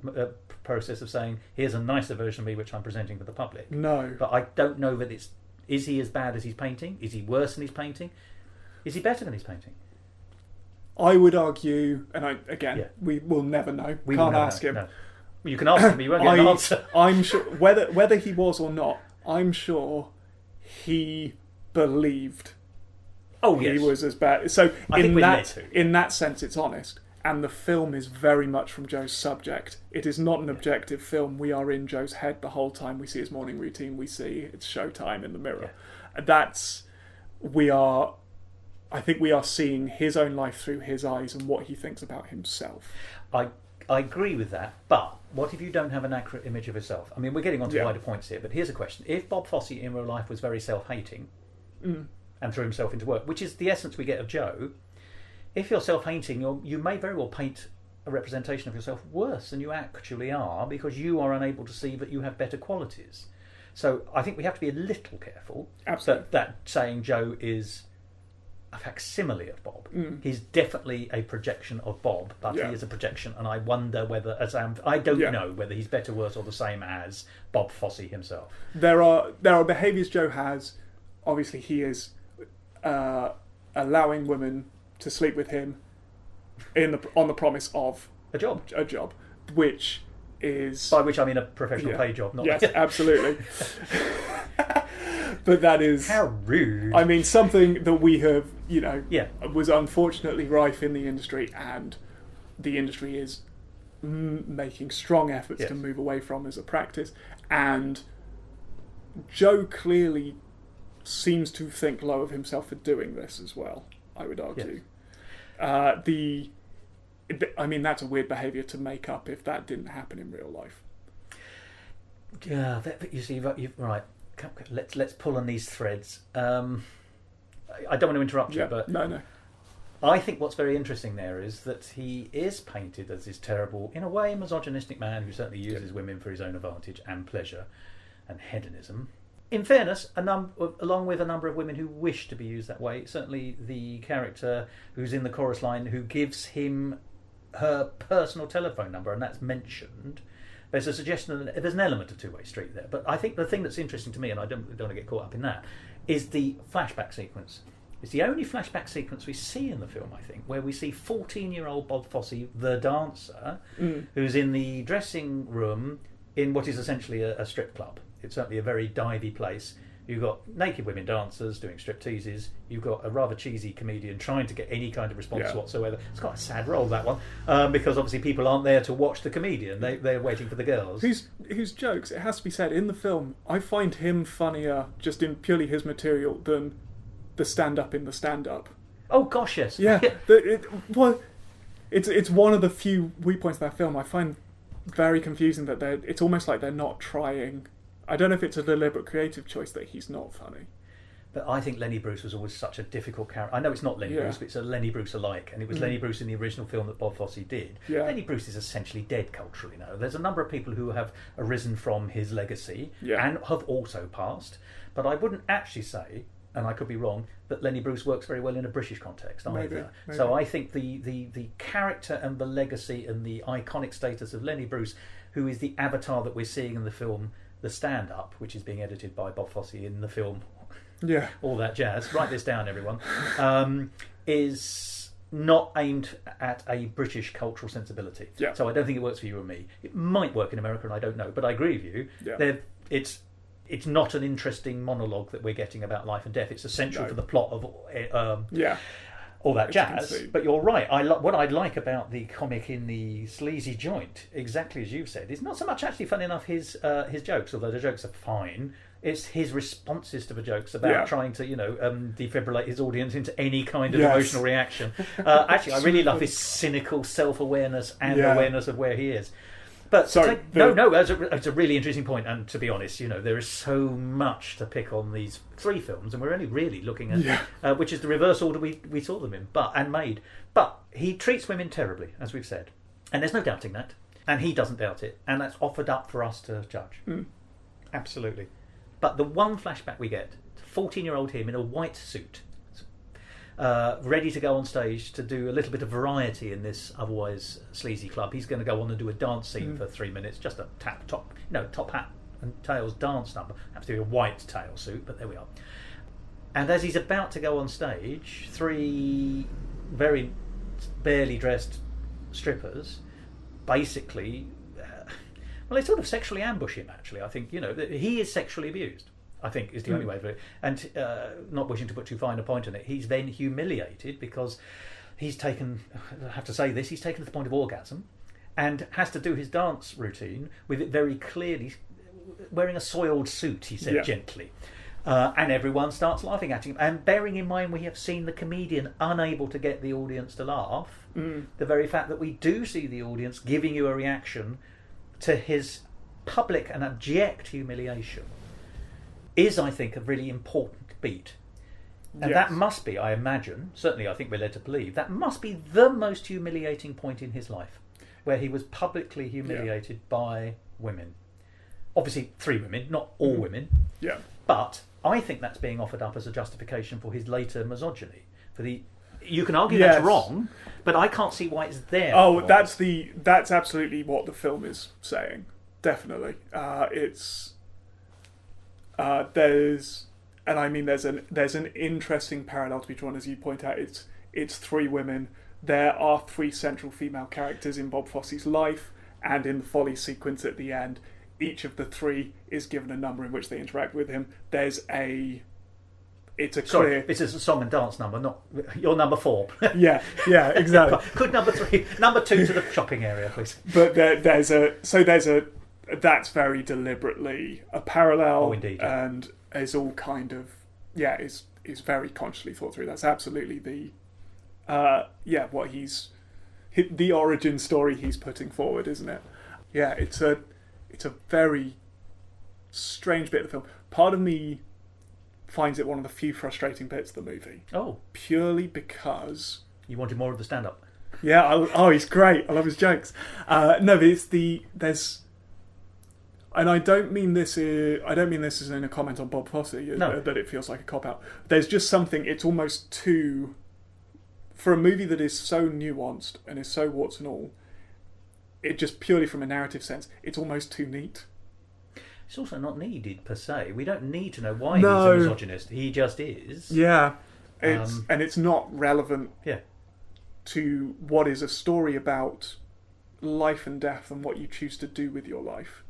process of saying, "Here's a nicer version of me, which I'm presenting for the public." No, but I don't know that it's. Is he as bad as he's painting? Is he worse than he's painting? Is he better than he's painting? I would argue, and we will never know. We can't ask him. No. Well, you can ask him, but you won't get an answer. I'm sure whether he was or not. I'm sure he believed. Oh, yes. He was as bad. So in that sense, it's honest, and the film is very much from Joe's subject. It is not an objective film. We are in Joe's head the whole time. We see his morning routine. We see it's showtime in the mirror. Yeah. I think we are seeing his own life through his eyes and what he thinks about himself. I agree with that, but what if you don't have an accurate image of yourself? I mean, we're getting on to wider points here, but here's a question. If Bob Fosse in real life was very self-hating and threw himself into work, which is the essence we get of Joe, if you're self-hating, you may very well paint a representation of yourself worse than you actually are because you are unable to see that you have better qualities. So I think we have to be a little careful. Absolutely. That saying Joe is a facsimile of Bob. He's definitely a projection of Bob, but he is a projection, and I wonder whether, I don't know whether he's better, worse, or the same as Bob Fosse himself. There are behaviours Joe has. Obviously, he is allowing women to sleep with him on the promise of a job, which is, by which I mean a professional paid job. Not yes, absolutely. But that is... How rude. I mean, something that we have, was unfortunately rife in the industry, and the industry is making strong efforts to move away from as a practice. And Joe clearly seems to think low of himself for doing this as well, I would argue. Yes. I mean, that's a weird behaviour to make up if that didn't happen in real life. Yeah, you see, right. Let's pull on these threads. I don't want to interrupt you, but no. I think what's very interesting there is that he is painted as this terrible, in a way, misogynistic man who certainly uses women for his own advantage and pleasure and hedonism. In fairness, along with a number of women who wish to be used that way, certainly the character who's in the chorus line who gives him her personal telephone number, and that's mentioned. There's a suggestion that there's an element of two-way street there. But I think the thing that's interesting to me, and I don't want to get caught up in that, is the flashback sequence. It's the only flashback sequence we see in the film, I think, where we see 14-year-old Bob Fosse, the dancer, who's in the dressing room in what is essentially a strip club. It's certainly a very divey place. You've got naked women dancers doing stripteases. You've got a rather cheesy comedian trying to get any kind of response whatsoever. It's quite a sad role, that one, because obviously people aren't there to watch the comedian. They're waiting for the girls. Whose jokes, it has to be said, in the film, I find him funnier just in purely his material than the stand-up in the stand-up. Oh, gosh, yes. Yeah. It's one of the few weak points of that film. I find very confusing that it's almost like they're not trying... I don't know if it's a deliberate creative choice that he's not funny. But I think Lenny Bruce was always such a difficult character. I know it's not Lenny Bruce, but it's a Lenny Bruce alike. And it was Lenny Bruce in the original film that Bob Fosse did. Yeah. Lenny Bruce is essentially dead culturally now. There's a number of people who have arisen from his legacy and have also passed. But I wouldn't actually say, and I could be wrong, that Lenny Bruce works very well in a British context either. Maybe. So I think the character and the legacy and the iconic status of Lenny Bruce, who is the avatar that we're seeing in the film... The stand-up, which is being edited by Bob Fosse in the film, all that jazz. Write this down, everyone. Is not aimed at a British cultural sensibility. Yeah. So I don't think it works for you and me. It might work in America, and I don't know. But I agree with you. Yeah. It's not an interesting monologue that we're getting about life and death. It's essential for the plot all that which you can jazz. see. But you're right. What I like about the comic in the sleazy joint, exactly as you've said, is not so much actually, funny enough, his jokes, although the jokes are fine. It's his responses to the jokes about trying to, defibrillate his audience into any kind of emotional reaction. Actually, I really love his cynical self-awareness and awareness of where he is. But it's a really interesting point. And to be honest, there is so much to pick on these three films, and we're only really looking at which is the reverse order we saw them in, and made. But he treats women terribly, as we've said, and there's no doubting that, and he doesn't doubt it, and that's offered up for us to judge. Absolutely. But the one flashback we get, 14-year-old him in a white suit, ready to go on stage to do a little bit of variety in this otherwise sleazy club. He's going to go on and do a dance scene for 3 minutes, just a top hat and tails dance number. Happens to be a white tail suit, but there we are. And as he's about to go on stage, three very barely dressed strippers basically, they sort of sexually ambush him, actually. I think, he is sexually abused, I think, is the only way of it. And not wishing to put too fine a point on it, he's then humiliated because he's taken, I have to say this, he's taken to the point of orgasm and has to do his dance routine with it very clearly wearing a soiled suit, he said gently. And everyone starts laughing at him. And bearing in mind we have seen the comedian unable to get the audience to laugh, the very fact that we do see the audience giving you a reaction to his public and abject humiliation is, I think, a really important beat. And that must be, I imagine, certainly I think we're led to believe, that must be the most humiliating point in his life, where he was publicly humiliated by women. Obviously, 3 women, not all women. Yeah. But I think that's being offered up as a justification for his later misogyny. You can argue that's wrong, but I can't see why it's there. Oh, that's absolutely what the film is saying. Definitely, there's an interesting parallel to be drawn, as you point out. It's 3 women. There are 3 central female characters in Bob Fosse's life, and in the Folly sequence at the end, each of the 3 is given a number in which they interact with him. It's a song and dance number, not your number 4. yeah, exactly. Could number 3, number 2 to the shopping area, please. But that's very deliberately a parallel. Oh, indeed. And is all kind of is very consciously thought through. That's absolutely the the origin story he's putting forward, isn't it? Yeah, it's a very strange bit of the film. Part of me finds it one of the few frustrating bits of the movie. Oh. Purely because you wanted more of the stand-up. Yeah, he's great. I love his jokes. No, but and I don't mean this as in a comment on Bob Fosse, that it feels like a cop-out. There's just something, it's almost too, for a movie that is so nuanced and is so warts and all, it just purely from a narrative sense, it's almost too neat. It's also not needed per se. We don't need to know why he's a misogynist. He just is. Yeah, and it's not relevant. Yeah. To what is a story about life and death and what you choose to do with your life.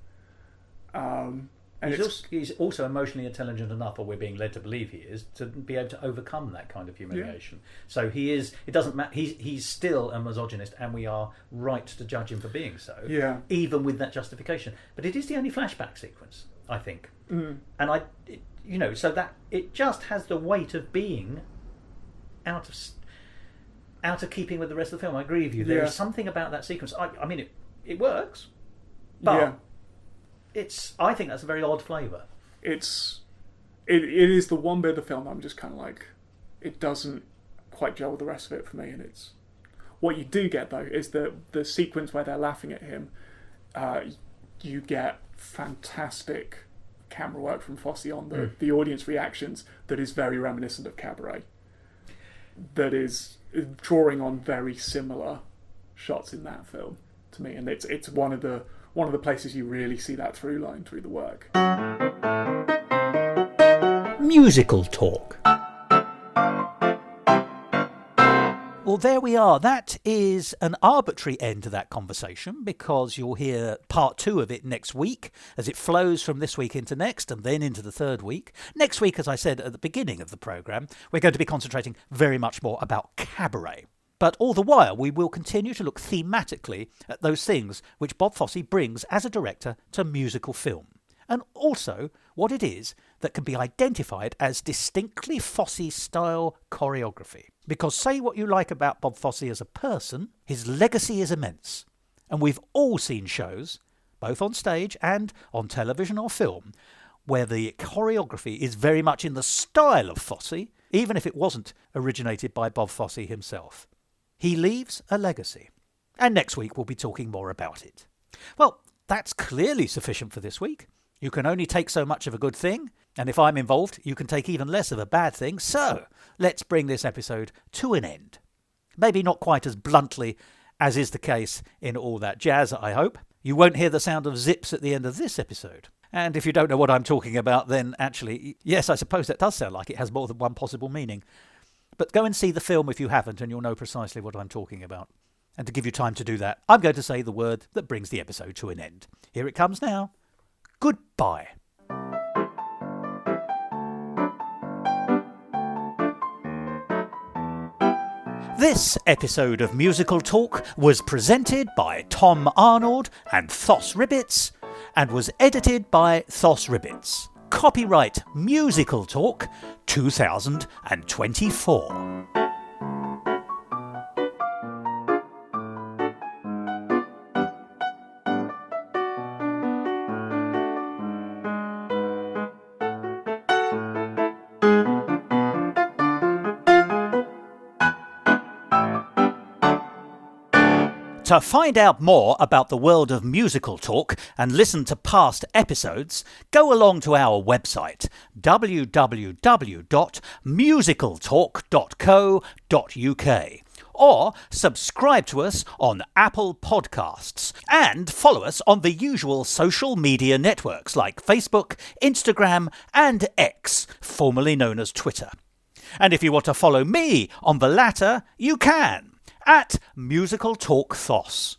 And he's also emotionally intelligent enough, or we're being led to believe he is, to be able to overcome that kind of humiliation. Yeah. So he is. It doesn't matter. He's still a misogynist, and we are right to judge him for being so. Yeah. Even with that justification, but it is the only flashback sequence, I think. And so that it just has the weight of being out of keeping with the rest of the film. I agree with you. There is something about that sequence. I mean, it works, but I think that's a very odd flavour. It is the one bit of the film I'm just kind of like, it doesn't quite gel with the rest of it for me. And it's what you do get though is the sequence where they're laughing at him. You get fantastic camera work from Fosse on the audience reactions that is very reminiscent of Cabaret. That is drawing on very similar shots in that film to me, and it's one of the places you really see that through line through the work. Musical talk. Well, there we are. That is an arbitrary end to that conversation, because you'll hear part 2 of it next week as it flows from this week into next and then into the third week. Next week, as I said at the beginning of the programme, we're going to be concentrating very much more about Cabaret. But all the while, we will continue to look thematically at those things which Bob Fosse brings as a director to musical film, and also what it is that can be identified as distinctly Fosse-style choreography. Because say what you like about Bob Fosse as a person, his legacy is immense. And we've all seen shows, both on stage and on television or film, where the choreography is very much in the style of Fosse, even if it wasn't originated by Bob Fosse himself. He leaves a legacy. And next week we'll be talking more about it. Well, that's clearly sufficient for this week. You can only take so much of a good thing, and if I'm involved, you can take even less of a bad thing. So, let's bring this episode to an end. Maybe not quite as bluntly as is the case in All That Jazz, I hope. You won't hear the sound of zips at the end of this episode. And if you don't know what I'm talking about, then actually, yes, I suppose that does sound like it has more than one possible meaning. But go and see the film if you haven't, and you'll know precisely what I'm talking about. And to give you time to do that, I'm going to say the word that brings the episode to an end. Here it comes now. Goodbye. This episode of Musical Talk was presented by Tom Arnold and Thos Ribbits and was edited by Thos Ribbits. Copyright Musical Talk 2024. To find out more about the world of Musical Talk and listen to past episodes, go along to our website www.musicaltalk.co.uk or subscribe to us on Apple Podcasts and follow us on the usual social media networks like Facebook, Instagram and X, formerly known as Twitter. And if you want to follow me on the latter, you can. At Musical Talk Thos.